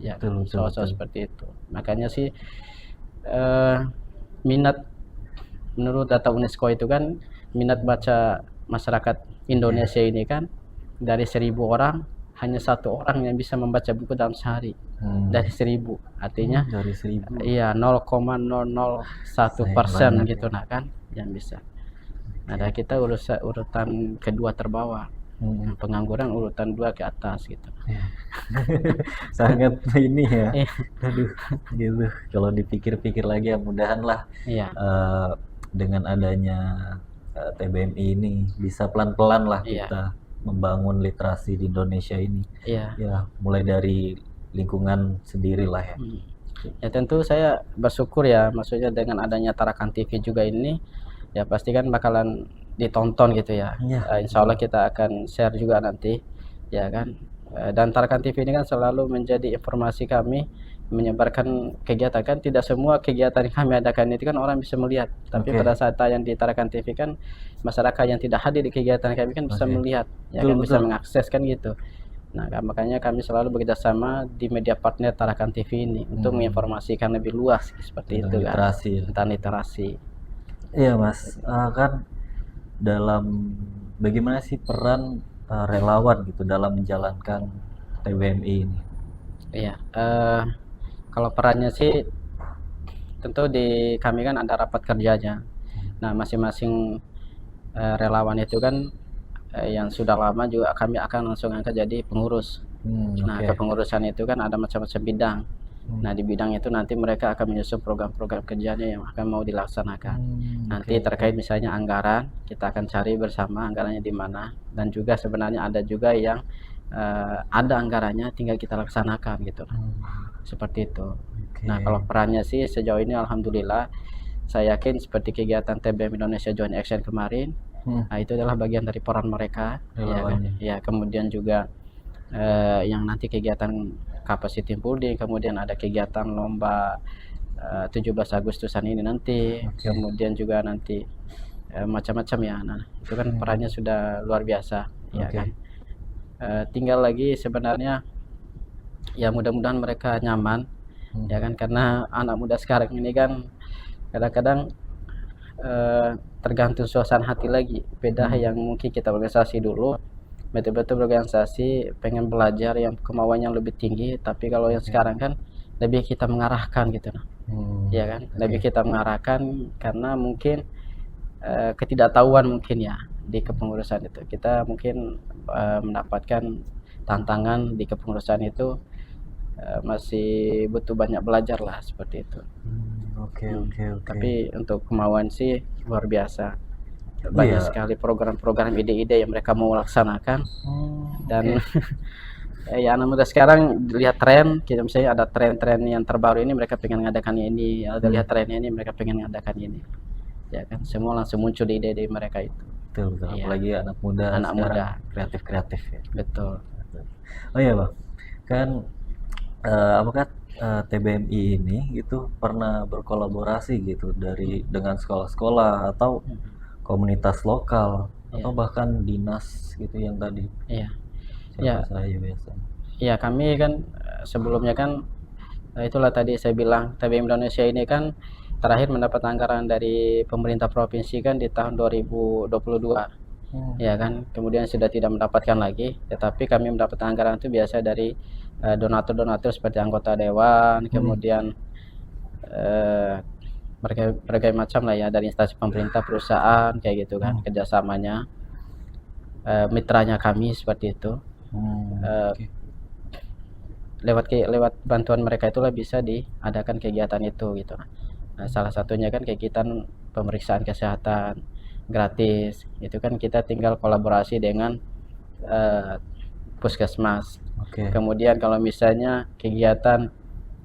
B: ya kan,
A: Betul,
B: soal-soal
A: betul.
B: seperti itu. Makanya sih minat menurut data UNESCO itu kan minat baca masyarakat Indonesia ini kan dari 1.000 orang hanya 1 orang yang bisa membaca buku dalam sehari. Dari 1.000, artinya
A: Dari 1000.
B: iya 0,001% gitu nah kan yang bisa. Nah, dari kita urutan kedua terbawah. Pengangguran urutan 2 ke atas gitu.
A: Sangat ini ya.
B: Iya.
A: Aduh, gitu. Kalau dipikir-pikir lagi ya mudahan lah
B: Iya.
A: dengan adanya TBMI ini bisa pelan-pelan lah
B: Iya.
A: kita membangun literasi di Indonesia ini.
B: Iya.
A: Ya, mulai dari lingkungan sendiri lah ya.
B: Ya tentu saya bersyukur ya, maksudnya dengan adanya Tarakan TV juga ini ya pasti kan bakalan ditonton gitu ya.
A: Iya.
B: Insya Allah kita akan share juga nanti, ya kan. Dan Tarakan TV ini kan selalu menjadi informasi kami menyebarkan kegiatan kan, tidak semua kegiatan yang kami adakan itu kan orang bisa melihat. Tapi pada saat tayang di Tarakan TV kan masyarakat yang tidak hadir di kegiatan kami kan bisa melihat, ya kan, bisa mengakses kan gitu. Nah, makanya kami selalu bekerjasama di media partner Tarakan TV ini untuk menginformasikan lebih luas seperti itu kan,
A: literasi ya.
B: tentang literasi.
A: Iya Mas, kan dalam bagaimana sih peran relawan gitu dalam menjalankan TBMI ini?
B: Iya, kalau perannya sih tentu di kami kan ada rapat kerjanya. Nah, masing-masing relawan itu kan yang sudah lama juga kami akan langsung angkat jadi pengurus. Nah, kepengurusan itu kan ada macam-macam bidang. Nah, di bidang itu nanti mereka akan menyusun program-program kerjanya yang akan mau dilaksanakan. Nanti terkait misalnya anggaran, kita akan cari bersama anggarannya di mana, dan juga sebenarnya ada juga yang ada anggarannya tinggal kita laksanakan gitu. Seperti itu. Nah, kalau perannya sih sejauh ini alhamdulillah saya yakin seperti kegiatan TBM Indonesia Joint Action kemarin, nah itu adalah bagian dari peran mereka, ya kan? Ya, kemudian juga yang nanti kegiatan capacity building, kemudian ada kegiatan lomba 17 Agustusan ini nanti, kemudian juga nanti macam-macam ya. Nah, itu kan perannya sudah luar biasa, ya kan. Tinggal lagi sebenarnya ya mudah-mudahan mereka nyaman, ya kan, karena anak muda sekarang ini kan kadang-kadang tergantung suasana hati lagi. Beda yang mungkin kita organisasi dulu betul-betul berorganisasi pengen belajar yang kemauannya lebih tinggi, tapi kalau yang sekarang kan lebih kita mengarahkan gitu nah. Ya kan, lebih kita mengarahkan karena mungkin ketidaktahuan mungkin ya di kepengurusan itu. Kita mungkin mendapatkan tantangan di kepengurusan itu masih butuh banyak belajar lah seperti itu.
A: Oke.
B: Tapi untuk kemauan sih luar biasa. banyak
A: Iya.
B: sekali program-program ide-ide yang mereka mau laksanakan. Dan
A: Oke.
B: ya anak muda sekarang lihat tren, kita misalnya ada tren-tren yang terbaru ini mereka pengen ngadakan ini, ada lihat trennya ini mereka pengen ngadakan ini, ya kan semua langsung muncul di ide-ide mereka itu.
A: Betul, betul.
B: Iya,
A: Apalagi anak muda
B: anak
A: sekarang
B: muda,
A: kreatif-kreatif ya.
B: betul.
A: Oh iya bang, kan apakah TBMI ini gitu pernah berkolaborasi gitu dengan sekolah-sekolah atau komunitas lokal atau
B: Iya,
A: bahkan dinas gitu yang tadi
B: iya,
A: siapa
B: ya,
A: saya biasanya.
B: ya kami kan sebelumnya kan itulah tadi saya bilang TBM Indonesia ini kan terakhir mendapat anggaran dari pemerintah provinsi kan di tahun 2022. Ya kan, kemudian sudah tidak mendapatkan lagi, tetapi kami mendapat anggaran itu biasa dari donatur-donatur seperti anggota dewan, kemudian berbagai macam lah ya dari instansi pemerintah, perusahaan kayak gitu kan, kerjasamanya, mitranya kami seperti itu.
A: Oke.
B: Lewat bantuan mereka itulah bisa diadakan kegiatan itu gitu. Nah, salah satunya kan kegiatan pemeriksaan kesehatan gratis. Itu kan kita tinggal kolaborasi dengan puskesmas.
A: Oke.
B: Kemudian kalau misalnya kegiatan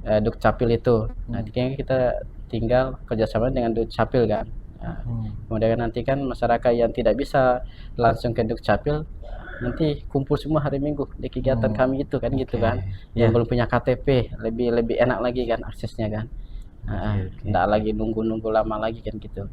B: Dukcapil itu, nanti kita tinggal kerjasama dengan Dukcapil kan. Nah, kemudian nanti kan masyarakat yang tidak bisa langsung ke Dukcapil nanti kumpul semua hari Minggu di kegiatan kami itu kan gitu kan. Yang belum punya KTP lebih enak lagi kan aksesnya kan. Nggak lagi nunggu lama lagi kan gitu.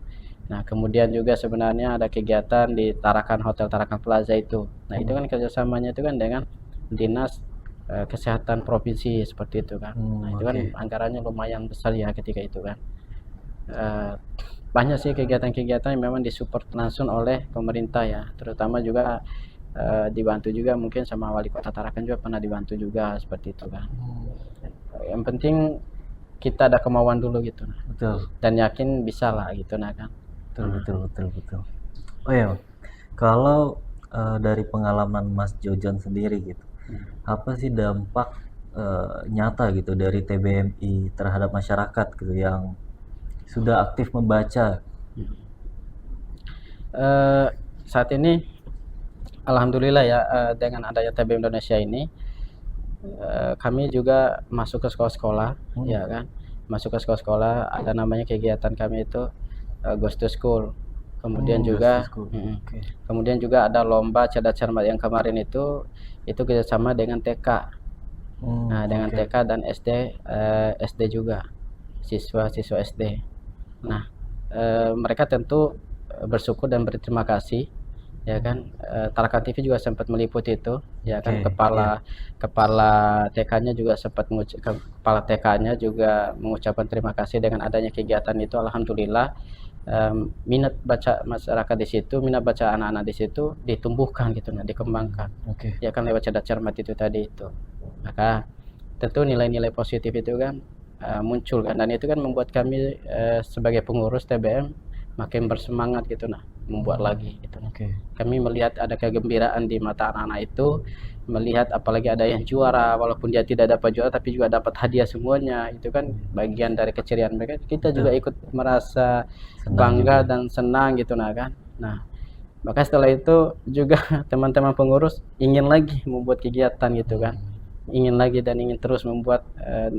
B: Nah kemudian juga sebenarnya ada kegiatan di Tarakan Hotel Tarakan Plaza itu. Nah itu kan kerjasamanya itu kan dengan dinas kesehatan provinsi seperti itu kan. Nah itu kan anggarannya lumayan besar ya ketika itu kan. Banyak sih kegiatan-kegiatan yang memang disupport langsung oleh pemerintah ya, terutama juga dibantu juga mungkin sama wali kota Tarakan juga pernah dibantu juga seperti itu kan. Yang penting kita ada kemauan dulu gitu nah.
A: Betul.
B: Dan yakin bisa lah gitu nah kan.
A: Betul. Oh ya, kalau dari pengalaman Mas Jojon sendiri gitu, apa sih dampak nyata gitu dari TBMI terhadap masyarakat gitu yang sudah aktif membaca?
B: Saat ini alhamdulillah ya dengan adanya TBM Indonesia ini kami juga masuk ke sekolah-sekolah ya kan, masuk ke sekolah-sekolah ada namanya kegiatan kami itu Ghost to School. Kemudian juga kemudian juga ada lomba cerdas cermat yang kemarin itu kerjasama dengan TK. Nah dengan TK dan SD juga siswa-siswa SD. Nah mereka tentu bersyukur dan berterima kasih ya kan. Tarakan TV juga sempat meliput itu ya kan. Kepala TK-nya juga sempat kepala TK-nya juga mengucapkan terima kasih dengan adanya kegiatan itu. Alhamdulillah minat baca masyarakat di situ, minat baca anak-anak di situ ditumbuhkan gitu nah, dikembangkan. Ya kan lewat cerdas cermat itu tadi itu. Maka tentu nilai-nilai positif itu kan muncul kan, dan itu kan membuat kami sebagai pengurus TBM makin bersemangat gitu nah, membuat lagi gitu. Kami melihat ada kegembiraan di mata anak-anak itu, melihat apalagi ada yang juara walaupun dia tidak dapat juara tapi juga dapat hadiah semuanya, itu kan bagian dari keceriaan mereka. Kita juga ikut merasa bangga dan senang gitu nah kan. Nah maka setelah itu juga teman-teman pengurus ingin lagi membuat kegiatan gitu kan, ingin lagi dan ingin terus membuat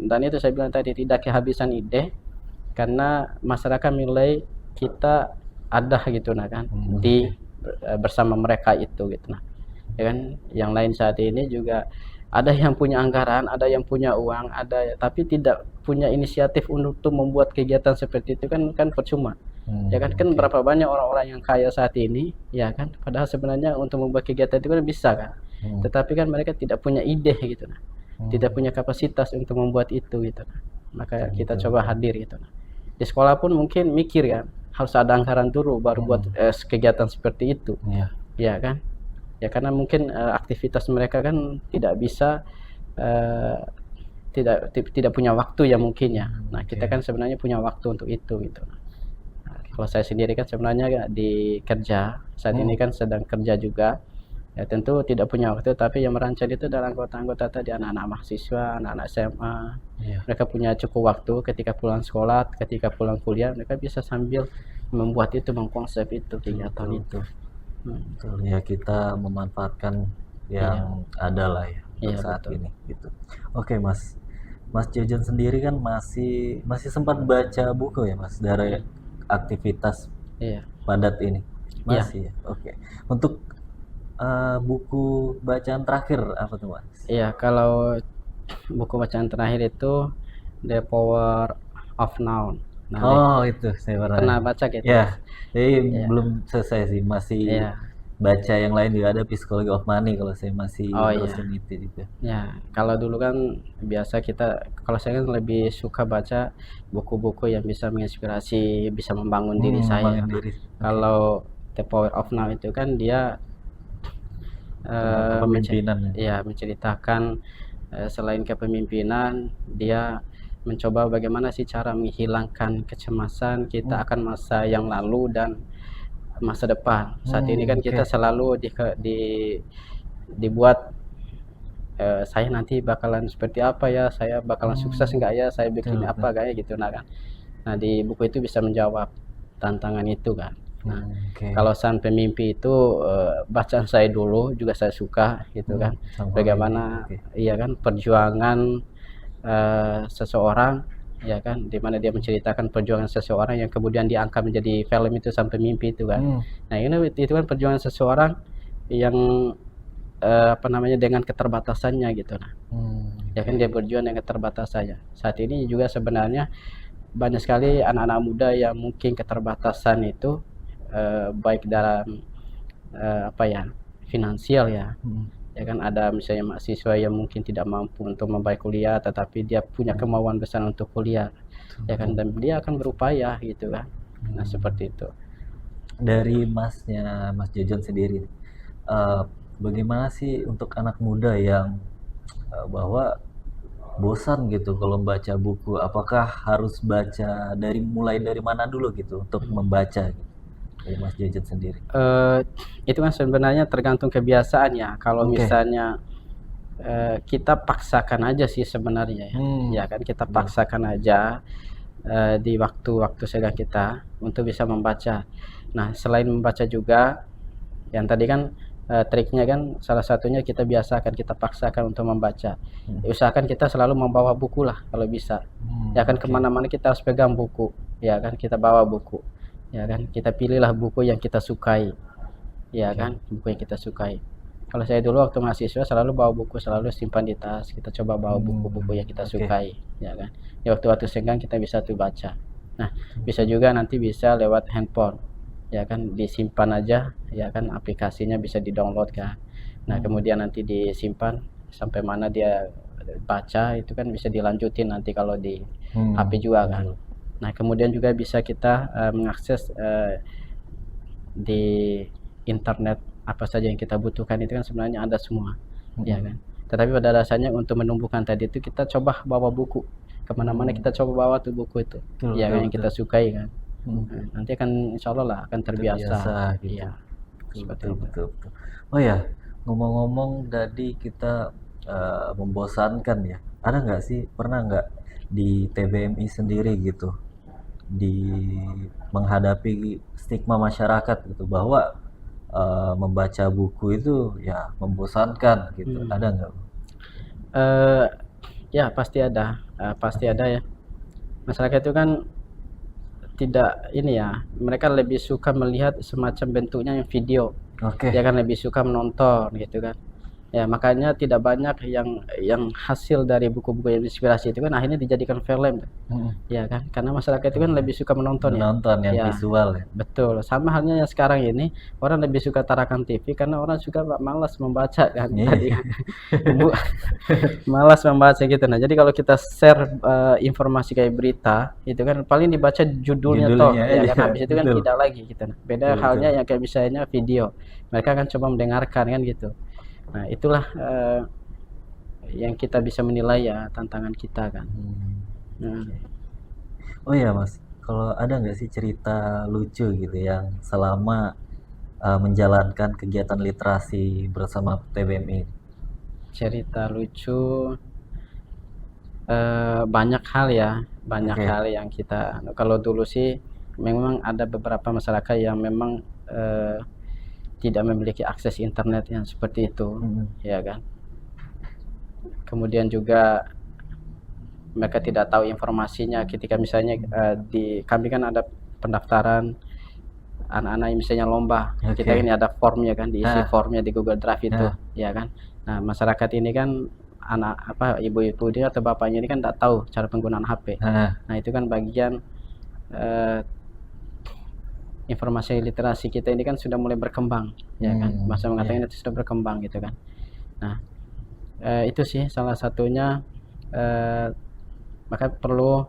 B: dan itu saya bilang tadi tidak kehabisan ide karena masyarakat nilai kita ada gitu nah kan di bersama mereka itu gitu nah ya kan. Yang lain saat ini juga ada yang punya anggaran, ada yang punya uang, ada tapi tidak punya inisiatif untuk membuat kegiatan seperti itu kan percuma ya kan. Kan berapa banyak orang-orang yang kaya saat ini ya kan, padahal sebenarnya untuk membuat kegiatan itu kan bisa kan, tetapi kan mereka tidak punya ide gitu nah, tidak punya kapasitas untuk membuat itu gitu nah. Maka kita coba hadir gitu nah. Di sekolah pun mungkin mikir kan harus ada anggaran dulu baru buat kegiatan seperti itu ya kan ya, karena mungkin aktivitas mereka kan tidak bisa tidak punya waktu ya mungkin ya. Nah kita kan sebenarnya punya waktu untuk itu gitu. Nah, kalau saya sendiri kan sebenarnya di kerja saat ini kan sedang kerja juga ya, tentu tidak punya waktu, tapi yang merancang itu adalah anggota-anggota tadi, anak-anak mahasiswa, anak-anak SMA. Mereka punya cukup waktu ketika pulang sekolah, ketika pulang kuliah, mereka bisa sambil membuat itu, mengkonsep itu kegiatan
A: betul.
B: itu.
A: Betul, ya kita memanfaatkan
B: Iya,
A: yang ada lah ya untuk
B: iya
A: saat
B: betul.
A: ini gitu. Oke Mas, Mas Jojon sendiri kan masih masih sempat baca buku ya Mas dari
B: Hmm,
A: aktivitas
B: Iya,
A: padat ini?
B: iya,
A: Masih ya? Oke. Untuk buku bacaan terakhir apa tuh Mas?
B: iya. Kalau buku bacaan terakhir itu The Power of Now. Nah,
A: Oh itu saya pernah.
B: pernah baca gitu,
A: Ya,
B: Mas?
A: jadi
B: Iya,
A: belum selesai sih, masih
B: iya.
A: baca yang lain juga ada Psychology of Money kalau saya masih
B: Oh
A: nerusin
B: iya.
A: itu juga.
B: Ya, kalau dulu kan biasa kita, kalau saya kan lebih suka baca buku-buku yang bisa menginspirasi, bisa membangun diri saya.
A: Ngembangin
B: Nah,
A: diri. Oke.
B: kalau The Power of Now itu kan dia
A: Tentang kepemimpinan ya.
B: ya menceritakan selain kepemimpinan, dia mencoba bagaimana sih cara menghilangkan kecemasan kita
A: Hmm.
B: akan masa yang lalu dan masa depan. Saat ini kan
A: Oke.
B: kita selalu dibuat saya nanti bakalan seperti apa ya, saya bakalan sukses
A: Hmm,
B: nggak ya, saya bikin
A: betul betul.
B: apa kayak gitu, nah kan. Nah, di buku itu bisa menjawab tantangan itu kan. Nah,
A: Oke.
B: kalau Sang Pemimpi itu bacaan saya dulu juga saya suka gitu kan.
A: Sang pemimpin.
B: Bagaimana
A: Oke.
B: iya kan perjuangan seseorang ya kan, di mana dia menceritakan perjuangan seseorang yang kemudian diangkat menjadi film itu Sang Pemimpi itu kan.
A: Hmm.
B: Nah, ini itu kan perjuangan seseorang yang apa namanya, dengan keterbatasannya gitu. Nah, ya kan dia
A: Oke.
B: berjuang dengan keterbatasannya. Saat ini juga sebenarnya banyak sekali anak-anak muda yang mungkin keterbatasan itu baik dalam apa ya, finansial ya.
A: Hmm.
B: Ya kan ada misalnya mahasiswa yang mungkin tidak mampu untuk membayar kuliah tetapi dia punya kemauan besar untuk kuliah. Ya kan,
A: Betul.
B: dan dia akan berupaya gitu kan. Nah, seperti itu.
A: Dari Masnya, Mas Jojon sendiri, eh, bagaimana sih untuk anak muda yang bahwa bosan gitu kalau membaca buku? Apakah harus baca mulai dari mana dulu gitu untuk membaca gitu? Dari Mas Jojon sendiri.
B: Eh, itu kan sebenarnya tergantung kebiasaan ya. Kalau
A: Oke.
B: misalnya kita paksakan aja sih sebenarnya ya. Ya kan, kita
A: Betul.
B: paksakan aja di waktu-waktu senggang kita untuk bisa membaca. Nah, selain membaca juga, yang tadi kan triknya kan salah satunya kita biasakan, kita paksakan untuk membaca. Usahakan kita selalu membawa buku lah kalau bisa. Ya kan,
A: Oke.
B: kemana-mana kita harus pegang buku. Ya kan, kita bawa buku. Ya kan, kita pilihlah buku yang kita sukai. Ya
A: Oke.
B: kan, buku yang kita sukai. Kalau saya dulu waktu mahasiswa selalu bawa buku, selalu simpan di tas. Kita coba bawa buku-buku yang kita
A: Oke.
B: sukai, ya kan. Di waktu-waktu senggang kita bisa tuh baca. Nah, bisa juga nanti bisa lewat handphone, ya kan, disimpan aja, ya kan, aplikasinya bisa di-download kan. Nah, kemudian nanti disimpan sampai mana dia baca itu kan bisa dilanjutin nanti kalau di HP juga kan.
A: Betul.
B: Nah, kemudian juga bisa kita mengakses di internet apa saja yang kita butuhkan itu kan sebenarnya ada semua, ya kan. Tetapi pada dasarnya untuk menumbuhkan tadi itu kita coba bawa buku kemana-mana, kita coba bawa tuh buku itu,
A: Betul,
B: ya
A: betul,
B: kan, yang
A: betul.
B: kita sukai kan.
A: Hmm.
B: Nah, nanti akan insya Allah lah akan terbiasa,
A: Terbiasa gitu.
B: iya,
A: Betul,
B: seperti
A: betul,
B: itu.
A: betul, betul. Oh ya, ngomong-ngomong tadi kita membosankan ya. Ada nggak sih, pernah nggak di TBMI sendiri gitu, di menghadapi stigma masyarakat gitu bahwa membaca buku itu ya membosankan gitu. Ada nggak?
B: Eh, ya pasti
A: Oke.
B: ada ya. Masyarakat itu kan tidak ini ya, mereka lebih suka melihat semacam bentuknya yang video.
A: Oke.
B: Dia kan lebih suka menonton gitu kan. Ya, makanya tidak banyak yang hasil dari buku-buku yang inspirasi itu kan akhirnya dijadikan film.
A: Mm.
B: Ya kan, karena masyarakat itu kan lebih suka menonton ya.
A: Menonton yang
B: Ya,
A: visual ya.
B: betul. Sama halnya yang sekarang ini, orang lebih suka tarakan TV karena orang suka malas membaca kan tadi
A: Iya.
B: kan. Malas membaca gitu. Nah, jadi kalau kita share informasi kayak berita, itu kan paling dibaca judulnya toh,
A: Judulnya
B: ya
A: aja.
B: kan, habis itu kan
A: Betul.
B: tidak lagi gitu. Nah, beda
A: Betul,
B: halnya
A: betul.
B: yang kayak misalnya video. Mereka kan coba mendengarkan kan gitu. Nah, itulah yang kita bisa menilai ya tantangan kita kan. Nah,
A: Oh iya Mas, kalau ada nggak sih cerita lucu gitu yang selama menjalankan kegiatan literasi bersama TBMI?
B: cerita lucu banyak hal ya, banyak
A: Oke.
B: hal yang kita, kalau dulu sih memang ada beberapa masyarakat yang memang tidak memiliki akses internet yang seperti itu, ya kan. Kemudian juga mereka tidak tahu informasinya ketika misalnya di kami kan ada pendaftaran anak-anak yang misalnya lomba, kita ini ada formnya kan, diisi formnya di Google Drive itu, ya kan. Nah masyarakat ini kan ibu-ibu dia atau bapaknya ini kan tidak tahu cara penggunaan HP. Nah itu kan bagian informasi literasi kita ini kan sudah mulai berkembang, ya kan. Masa mengatakan itu sudah berkembang gitu kan. Nah itu sih salah satunya, maka perlu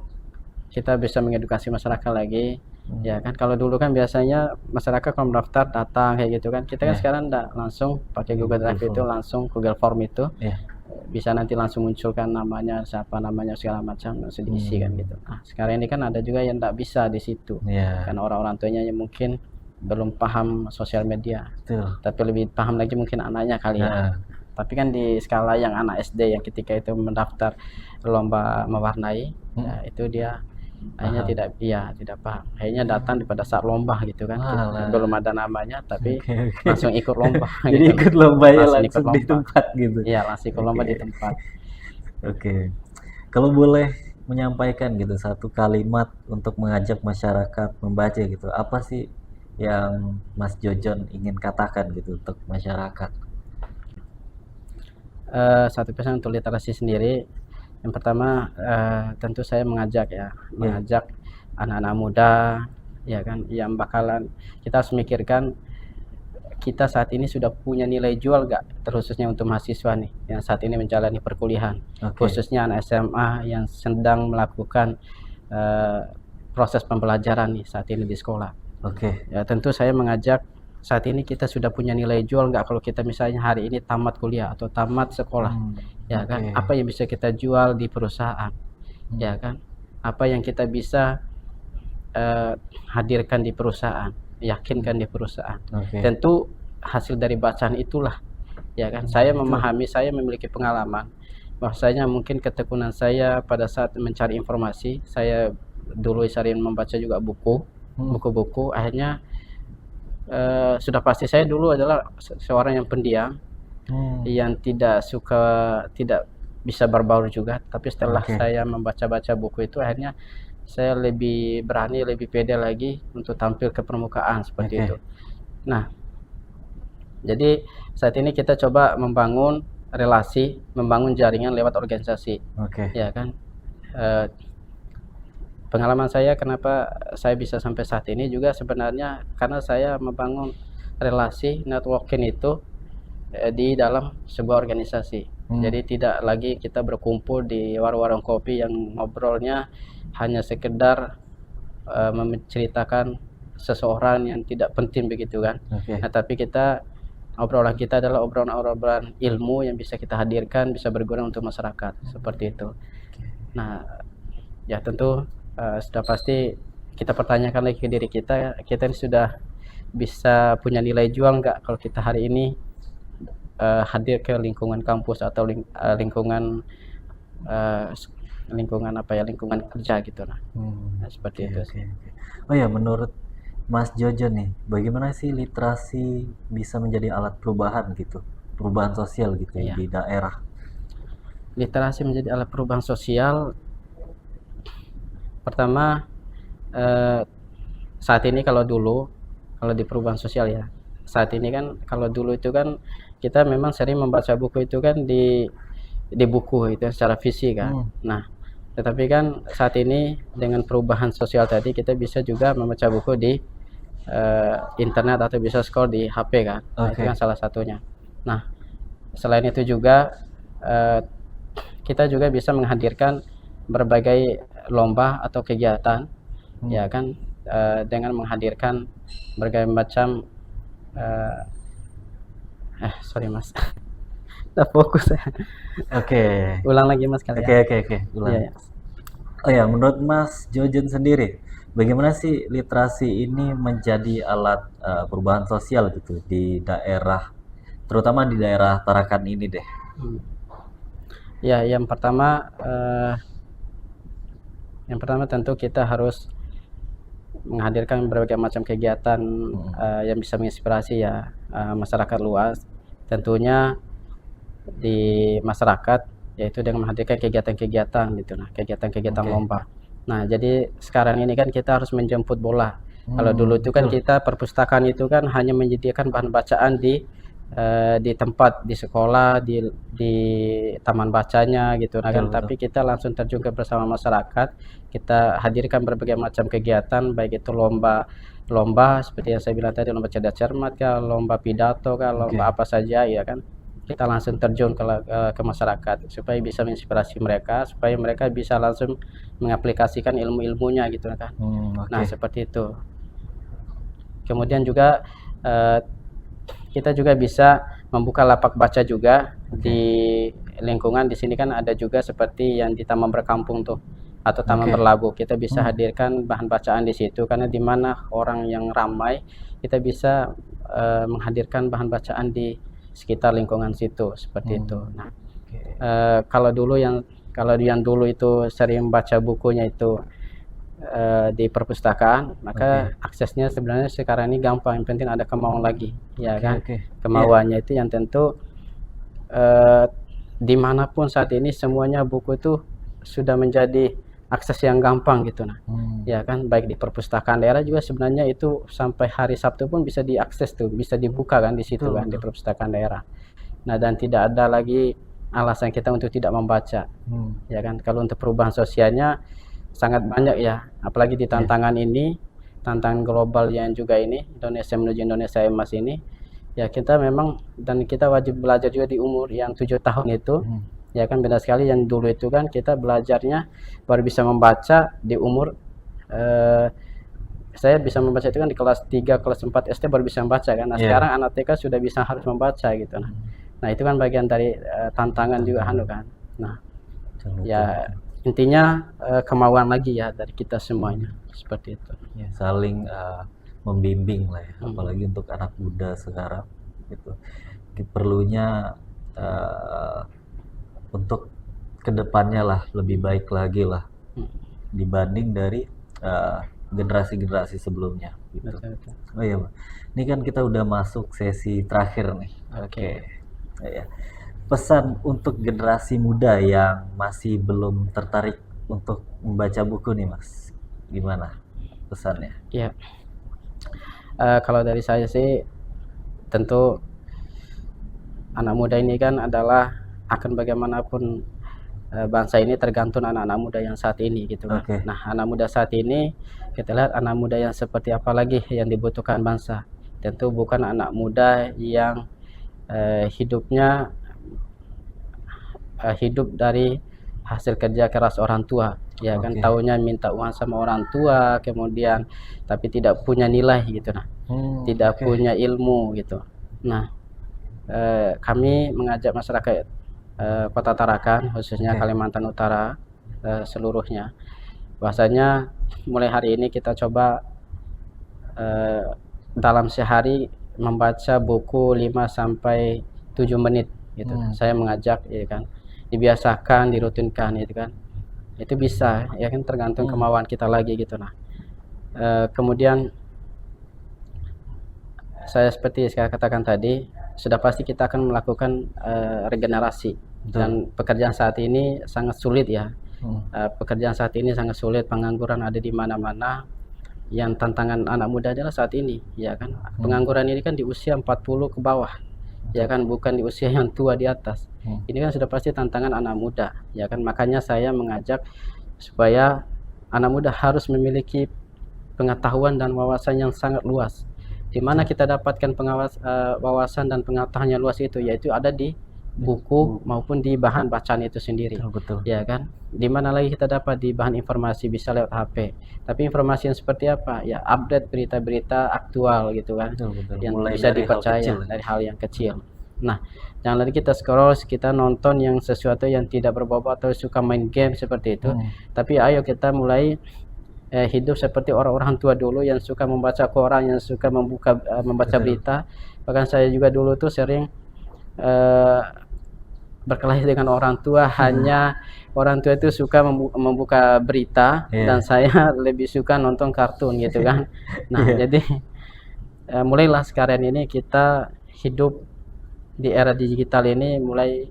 B: kita bisa mengedukasi masyarakat lagi, ya kan. Kalau dulu kan biasanya masyarakat kalau mendaftar datang kayak gitu kan, kita kan sekarang enggak, langsung pakai Google Drive itu, langsung Google Form itu, bisa nanti langsung munculkan namanya, siapa namanya, segala macam, langsung diisi kan gitu. Nah sekarang ini kan ada juga yang enggak bisa di situ, karena orang-orang tuanya yang mungkin belum paham sosial media, tapi lebih paham lagi mungkin anaknya kali ya. Tapi kan di skala yang anak SD yang ketika itu mendaftar lomba mewarnai, ya itu dia akhirnya tidak paham. Akhirnya datang pada saat lomba gitu kan, belum ada namanya tapi langsung ikut lomba.
A: Jadi
B: gitu.
A: ikut lomba ya, langsung
B: ikut lomba
A: di tempat gitu.
B: Iya, langsung ikut lomba di tempat.
A: Kalau boleh menyampaikan gitu satu kalimat untuk mengajak masyarakat membaca gitu, apa sih yang Mas Jojon ingin katakan gitu untuk masyarakat?
B: Satu pesan untuk literasi sendiri, yang pertama tentu saya mengajak anak-anak muda, ya kan, yang bakalan kita harus memikirkan kita saat ini sudah punya nilai jual nggak, terkhususnya untuk mahasiswa nih yang saat ini menjalani perkuliahan, khususnya anak SMA yang sedang melakukan proses pembelajaran nih saat ini di sekolah. Ya tentu saya mengajak, saat ini kita sudah punya nilai jual nggak kalau kita misalnya hari ini tamat kuliah atau tamat sekolah, ya kan. Apa yang bisa kita jual di perusahaan, ya kan, apa yang kita bisa hadirkan di perusahaan, yakinkan di perusahaan. Tentu hasil dari bacaan itulah, ya kan. Saya memahami, saya memiliki pengalaman bahwasanya mungkin ketekunan saya pada saat mencari informasi, saya dulu sering membaca juga buku-buku, akhirnya sudah pasti saya dulu adalah seorang yang pendiam, yang tidak bisa berbaur juga, tapi setelah saya membaca-baca buku itu, akhirnya saya lebih berani, lebih pede lagi untuk tampil ke permukaan seperti itu. Nah jadi saat ini kita coba membangun relasi, membangun jaringan lewat organisasi, ya kan. Pengalaman saya kenapa saya bisa sampai saat ini juga sebenarnya karena saya membangun relasi networking itu di dalam sebuah organisasi. Jadi tidak lagi kita berkumpul di warung-warung kopi yang ngobrolnya hanya sekedar menceritakan seseorang yang tidak penting begitu kan. Nah, tapi obrolan kita adalah obrolan-obrolan ilmu yang bisa kita hadirkan, bisa berguna untuk masyarakat, seperti itu. Nah, ya tentu sudah pasti kita pertanyakan lagi ke diri kita ini sudah bisa punya nilai jual nggak kalau kita hari ini hadir ke lingkungan kampus atau lingkungan lingkungan kerja gitu lah. Nah, seperti itu sih.
A: Oh ya, menurut Mas Jojon nih, bagaimana sih literasi bisa menjadi alat perubahan gitu, perubahan sosial gitu di daerah?
B: Literasi menjadi alat perubahan sosial. Pertama, saat ini kalau di perubahan sosial ya, saat ini kan kalau dulu itu kan kita memang sering membaca buku itu kan di buku itu secara fisik kan. Nah, tetapi kan saat ini dengan perubahan sosial tadi kita bisa juga membaca buku di internet atau bisa scroll di HP kan. Nah, itu kan salah satunya. Nah, selain itu juga kita juga bisa menghadirkan berbagai lomba atau kegiatan, ya kan, dengan menghadirkan berbagai macam sorry mas, udah fokus ya. Ulang lagi mas kali ya.
A: Ulang. Oh ya, menurut Mas Jojon sendiri, bagaimana sih literasi ini menjadi alat perubahan sosial gitu di daerah, terutama di daerah Tarakan ini deh?
B: Ya, yang pertama tentu kita harus menghadirkan berbagai macam kegiatan yang bisa menginspirasi ya masyarakat luas. Tentunya di masyarakat, yaitu dengan menghadirkan kegiatan-kegiatan gitu, nah kegiatan-kegiatan
A: Oke.
B: lomba. Nah, jadi sekarang ini kan kita harus menjemput bola. Kalau dulu itu kan
A: Betul.
B: kita perpustakaan itu kan hanya menyediakan bahan bacaan di tempat, di sekolah, di taman bacanya gitu, nah
A: Betul,
B: kan.
A: betul.
B: Tapi kita langsung terjun ke bersama masyarakat, kita hadirkan berbagai macam kegiatan, baik itu lomba seperti yang saya bilang tadi, lomba cerdas cermat kah, lomba pidato kah,
A: Oke.
B: lomba apa saja ya kan. Kita langsung terjun ke masyarakat supaya bisa menginspirasi mereka, supaya mereka bisa langsung mengaplikasikan ilmu-ilmunya gitu kan. Nah,
A: Oke.
B: seperti itu. Kemudian juga kita juga bisa membuka lapak baca juga di lingkungan. Di sini kan ada juga seperti yang di Taman Berkampung tuh, atau Taman
A: Oke.
B: Berlabuh. Kita bisa
A: Hmm.
B: hadirkan bahan bacaan di situ, karena di mana orang yang ramai, kita bisa menghadirkan bahan bacaan di sekitar lingkungan situ, seperti itu. Nah,
A: Oke.
B: kalau yang dulu itu sering baca bukunya itu di perpustakaan, maka
A: Oke.
B: aksesnya sebenarnya sekarang ini gampang, yang penting ada kemauan lagi, ya
A: Oke,
B: kan.
A: oke.
B: Kemauannya itu yang tentu eh, dimanapun saat ini semuanya buku itu sudah menjadi akses yang gampang gitu, nah ya kan. Baik di perpustakaan daerah juga sebenarnya itu sampai hari Sabtu pun bisa diakses tuh, bisa dibuka kan di situ
A: Betul,
B: kan, di
A: betul.
B: perpustakaan daerah. Nah, dan tidak ada lagi alasan kita untuk tidak membaca, ya kan. Kalau untuk perubahan sosialnya sangat banyak ya, apalagi di
A: Iya.
B: tantangan ini, tantangan global yang juga ini, Indonesia menuju Indonesia Emas ini, ya kita memang, dan kita wajib belajar juga di umur yang 7 tahun itu, ya kan. Beda sekali yang dulu itu kan kita belajarnya baru bisa membaca di umur saya bisa membaca itu kan di kelas 3, kelas 4 SD baru bisa membaca kan. Nah,
A: Iya.
B: sekarang anak TK sudah bisa harus membaca gitu. Nah, itu kan bagian dari tantangan juga kan. Nah,
A: Betul, betul,
B: ya
A: betul.
B: intinya kemauan lagi ya dari kita semuanya, seperti itu.
A: Ya, saling membimbing lah ya,
B: Hmm.
A: apalagi untuk anak muda sekarang gitu. Perlunya untuk kedepannya lah lebih baik lagi lah dibanding dari generasi-generasi sebelumnya gitu.
B: Betul, betul.
A: Oh iya, Pak. Ini kan kita udah masuk sesi terakhir nih.
B: Oke.
A: Ya. Pesan untuk generasi muda yang masih belum tertarik untuk membaca buku nih, Mas. Gimana pesannya?
B: Ya, kalau dari saya sih, tentu anak muda ini kan adalah, akan bagaimanapun bangsa ini tergantung anak-anak muda yang saat ini gitu kan.
A: Oke.
B: Nah, anak muda saat ini, kita lihat anak muda yang seperti apa lagi yang dibutuhkan bangsa. Tentu bukan anak muda yang hidupnya hidup dari hasil kerja keras orang tua, ya kan.
A: Oke.
B: Taunya minta uang sama orang tua, kemudian tapi tidak punya nilai gitu, nah tidak
A: Oke.
B: punya ilmu gitu. Nah, kami mengajak masyarakat Kota Tarakan, khususnya
A: Oke.
B: Kalimantan Utara seluruhnya, bahwasanya mulai hari ini kita coba dalam sehari membaca buku 5 sampai 7 menit gitu. Saya mengajak ya kan, dibiasakan, dirutinkan gitu kan. Itu bisa ya kan, tergantung kemauan kita lagi gitu. Nah, kemudian saya seperti saya katakan tadi, sudah pasti kita akan melakukan regenerasi.
A: Betul.
B: Dan pekerjaan saat ini sangat sulit ya. Pekerjaan saat ini sangat sulit, pengangguran ada di mana-mana. Yang tantangan anak muda adalah saat ini, ya kan. Pengangguran ini kan di usia 40 ke bawah, ya kan, bukan di usia yang tua di atas. Ini kan sudah pasti tantangan anak muda, ya kan. Makanya saya mengajak supaya anak muda harus memiliki pengetahuan dan wawasan yang sangat luas. Di mana kita dapatkan wawasan dan pengetahuan yang luas itu, yaitu ada di buku maupun di bahan bacaan itu sendiri.
A: Betul.
B: Ya kan, di mana lagi kita dapat di bahan informasi, bisa lewat HP. Tapi informasi yang seperti apa? Ya, update berita-berita aktual gitu kan.
A: Betul.
B: Yang
A: Mulai
B: bisa
A: dari hal
B: dipercaya
A: kecil.
B: dari hal yang kecil. Nah, jangan lagi kita scroll, kita nonton yang sesuatu yang tidak berbobot atau suka main game seperti itu. Tapi ayo kita mulai hidup seperti orang-orang tua dulu yang suka membaca koran, yang suka membaca berita. Bahkan saya juga dulu tuh sering berkelahi dengan orang tua, hanya orang tua itu suka membuka berita dan saya lebih suka nonton kartun gitu kan. Nah, jadi mulailah sekarang ini kita hidup di era digital ini, mulai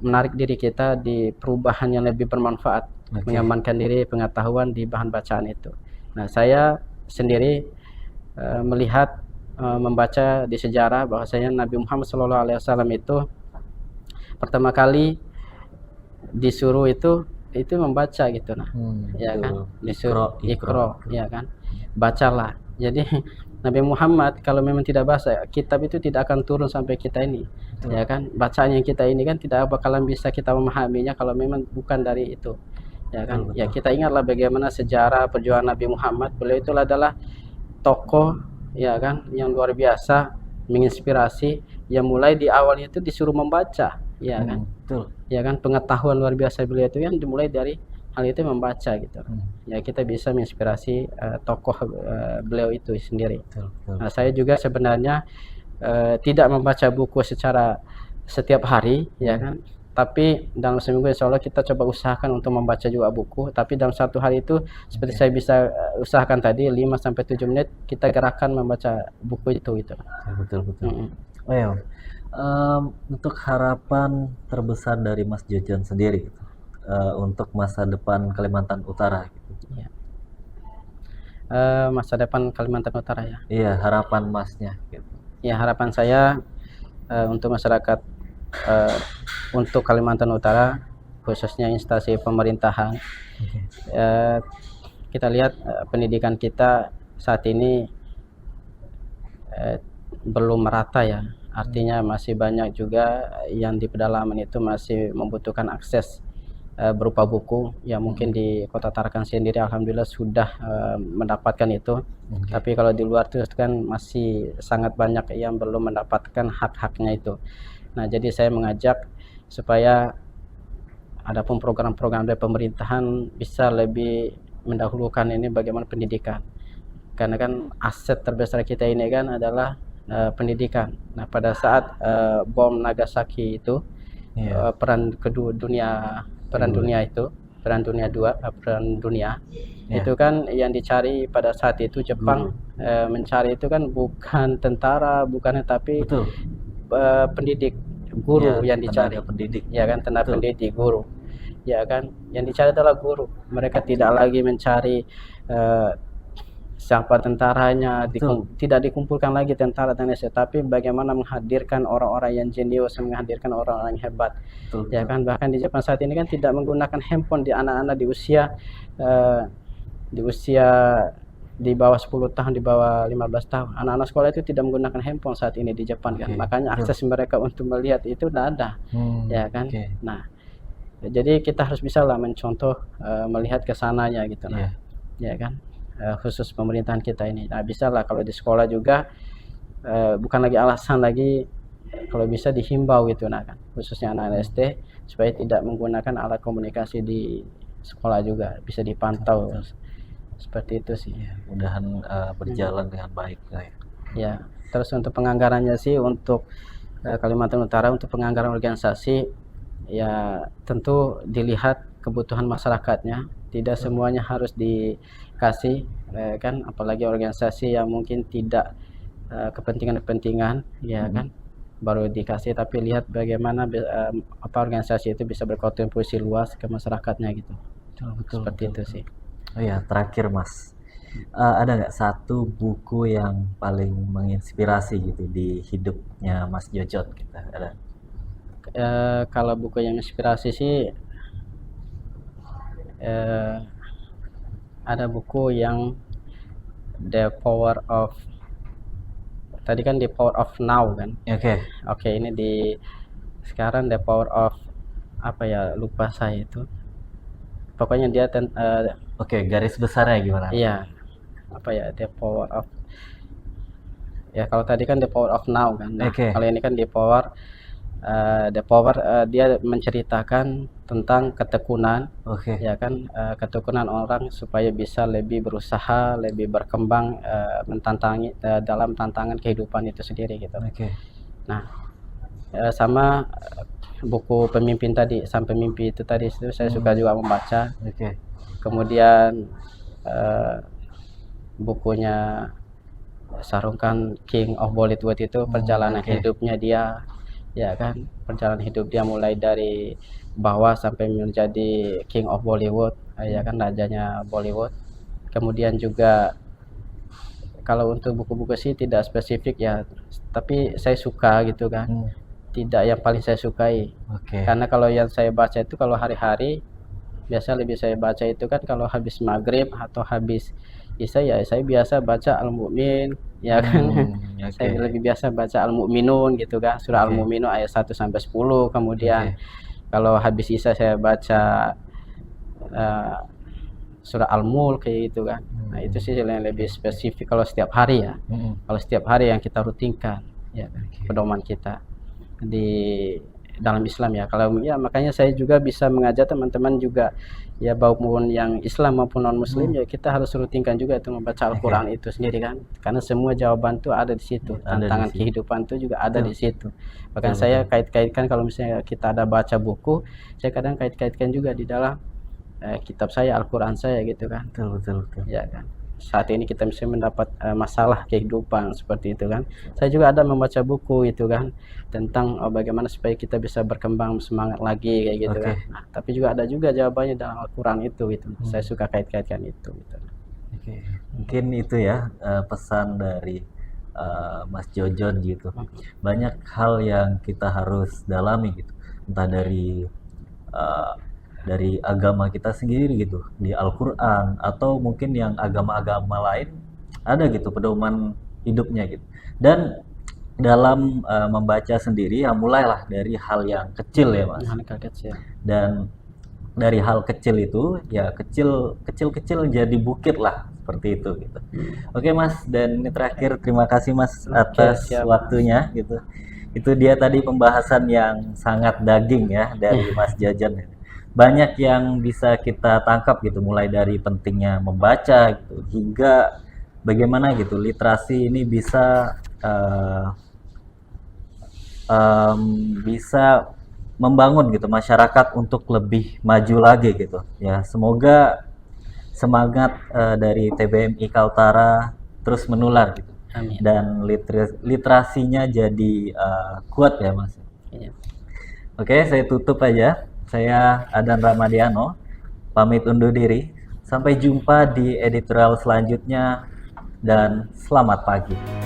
B: menarik diri kita di perubahan yang lebih bermanfaat, mengamankan diri pengetahuan di bahan bacaan itu. Nah, saya sendiri melihat membaca di sejarah bahwasanya Nabi Muhammad SAW itu pertama kali disuruh itu membaca gitu. Nah, ya kan, disuruh Iqra, ya kan, bacalah. Jadi Nabi Muhammad kalau memang tidak baca kitab itu tidak akan turun sampai kita ini, ya kan. Bacaan yang kita ini kan tidak bakalan bisa kita memahaminya kalau memang bukan dari itu, ya kan. Ya, kita ingatlah bagaimana sejarah perjuangan Nabi Muhammad. Beliau itu adalah tokoh, ya kan, yang luar biasa, menginspirasi, yang mulai di awalnya itu disuruh membaca, ya kan. Ya kan, pengetahuan luar biasa beliau itu yang dimulai dari hal itu membaca gitu. Ya, kita bisa menginspirasi tokoh beliau itu sendiri. Nah, saya juga sebenarnya tidak membaca buku secara setiap hari, ya kan. Tapi dalam seminggu insya Allah kita coba usahakan untuk membaca juga buku. Tapi dalam satu hari itu seperti saya bisa usahakan tadi 5-7 menit kita gerakan membaca buku itu gitu.
A: Betul. Oh ya, untuk harapan terbesar dari Mas Jojon sendiri gitu, untuk masa depan Kalimantan Utara gitu.
B: Ya. Masa depan Kalimantan Utara ya.
A: Iya, harapan Masnya gitu.
B: Ya, harapan saya untuk masyarakat untuk Kalimantan Utara, khususnya instansi pemerintahan, kita lihat pendidikan kita saat ini belum merata ya. Artinya masih banyak juga yang di pedalaman itu masih membutuhkan akses berupa buku. Ya, mungkin di Kota Tarakan sendiri alhamdulillah sudah mendapatkan itu. Tapi kalau di luar itu kan masih sangat banyak yang belum mendapatkan hak-haknya itu. Nah, jadi saya mengajak supaya adapun program-program dari pemerintahan bisa lebih mendahulukan ini bagaimana pendidikan. Karena kan aset terbesar kita ini kan adalah pendidikan. Nah, pada saat bom Nagasaki itu perang dunia itu kan yang dicari pada saat itu Jepang mencari itu kan bukan tentara, bukan, tapi pendidik, guru yang dicari, ya kan, tenaga pendidik, guru, ya kan, yang dicari adalah guru. Mereka tidak lagi mencari siapa tentaranya, tidak dikumpulkan lagi tentara dan lain-lain, tapi bagaimana menghadirkan orang-orang yang jenius, menghadirkan orang-orang yang hebat, ya kan. Bahkan di Jepang saat ini kan tidak menggunakan handphone di anak-anak di usia di bawah 10 tahun, di bawah 15 tahun. Anak-anak sekolah itu tidak menggunakan handphone saat ini di Jepang kan. Makanya akses mereka untuk melihat itu tidak ada, ya kan. Nah, jadi kita harus bisa lah mencontoh, melihat ke sananya gitu, nah, ya kan. Khusus pemerintahan kita ini. Nah, bisa lah kalau di sekolah juga bukan lagi alasan lagi, kalau bisa dihimbau gitu, nah kan, khususnya anak-anak SD supaya tidak menggunakan alat komunikasi di sekolah juga, bisa dipantau. Seperti itu sih.
A: Mudahan berjalan dengan baik lah ya.
B: Ya, terus untuk penganggarannya sih untuk Kalimantan Utara, untuk penganggaran organisasi ya tentu dilihat kebutuhan masyarakatnya. Tidak semuanya harus dikasih, kan, apalagi organisasi yang mungkin tidak kepentingan-kepentingan, ya kan, baru dikasih. Tapi lihat bagaimana organisasi itu bisa berkontribusi luas ke masyarakatnya gitu. Seperti itu sih.
A: Oh ya, terakhir Mas, ada nggak satu buku yang paling menginspirasi gitu di hidupnya Mas Jojon gitu? Ada?
B: Kalau buku yang inspirasi sih ada buku yang The Power of, tadi kan The Power of Now kan. Oke, ini sekarang The Power of apa ya, lupa saya itu. Pokoknya dia
A: garis besarnya gimana?
B: Iya, apa ya, The Power of, ya kalau tadi kan The Power of Now kan. Nah, kalau ini kan The Power dia menceritakan tentang ketekunan, ya kan, ketekunan orang supaya bisa lebih berusaha, lebih berkembang, mentantangi dalam tantangan kehidupan itu sendiri gitu. Nah, sama buku pemimpin tadi, Sang Pemimpi itu tadi, itu saya suka juga membaca.
A: Oke.
B: Kemudian bukunya Shahrukh Khan, King of Bollywood itu perjalanan
A: oke.
B: hidupnya dia, ya kan, perjalanan hidup dia mulai dari bawah sampai menjadi King of Bollywood, ya kan, rajanya Bollywood. Kemudian juga kalau untuk buku-buku sih tidak spesifik ya, tapi saya suka gitu kan. Tidak yang paling saya sukai.
A: Oke.
B: Karena kalau yang saya baca itu kalau hari-hari, biasa lebih saya baca itu kan kalau habis maghrib atau habis isya, ya saya biasa baca Al-Mu'min, ya kan.
A: Oke.
B: Saya lebih biasa baca Al-Mu'minun gitu kan, surah
A: Oke.
B: Al-Mu'minun ayat 1 sampai 10. Kemudian
A: Oke.
B: kalau habis isya saya baca eh, surah Al-Mulk kayak gitu kan. Nah, itu sih yang lebih spesifik kalau setiap hari ya. Kalau setiap hari yang kita rutinkan, ya kan, pedoman kita di dalam Islam ya. Kalau ya makanya saya juga bisa mengajak teman-teman juga ya, maupun yang Islam maupun non Muslim, ya kita harus rutinkan juga itu membaca Al-Qur'an itu sendiri kan. Karena semua jawaban tuh ada di situ.
A: Ada di
B: Tantangan
A: situ.
B: kehidupan tuh juga ada
A: Betul.
B: di situ. Bahkan
A: Betul,
B: saya kait-kaitkan kalau misalnya kita ada baca buku, saya kadang kait-kaitkan juga di dalam kitab saya, Al-Qur'an saya gitu kan.
A: Betul.
B: Ya kan. Saat ini kita misalnya mendapat masalah kehidupan seperti itu kan. Saya juga ada membaca buku itu kan tentang bagaimana supaya kita bisa berkembang semangat lagi kayak gitu
A: Oke.
B: kan. Nah, tapi juga ada juga jawabannya dalam Al-Qur'an itu gitu. Saya suka kait-kaitkan itu gitu.
A: Oke. Mungkin itu ya pesan dari Mas Jojon gitu. Banyak hal yang kita harus dalami gitu. Entah dari agama kita sendiri gitu, di Al-Qur'an atau mungkin yang agama-agama lain ada gitu pedoman hidupnya gitu. Dan dalam membaca sendiri ya mulailah dari hal yang kecil ya, Mas.
B: Anak kecil.
A: Dan dari hal kecil itu ya kecil jadi bukit lah seperti itu gitu. Oke Mas, dan ini terakhir terima kasih Mas atas
B: siap.
A: waktunya gitu. Itu dia tadi pembahasan yang sangat daging ya dari Mas Jajan. Banyak yang bisa kita tangkap gitu, mulai dari pentingnya membaca gitu hingga bagaimana gitu literasi ini bisa bisa membangun gitu masyarakat untuk lebih maju lagi gitu ya. Semoga semangat dari TBMI Kaltara terus menular gitu.
B: Amin.
A: Dan literasinya jadi kuat ya Mas.
B: Iya.
A: Oke, saya tutup aja. Saya Adan Ramadiano pamit undur diri. Sampai jumpa di editorial selanjutnya dan selamat pagi.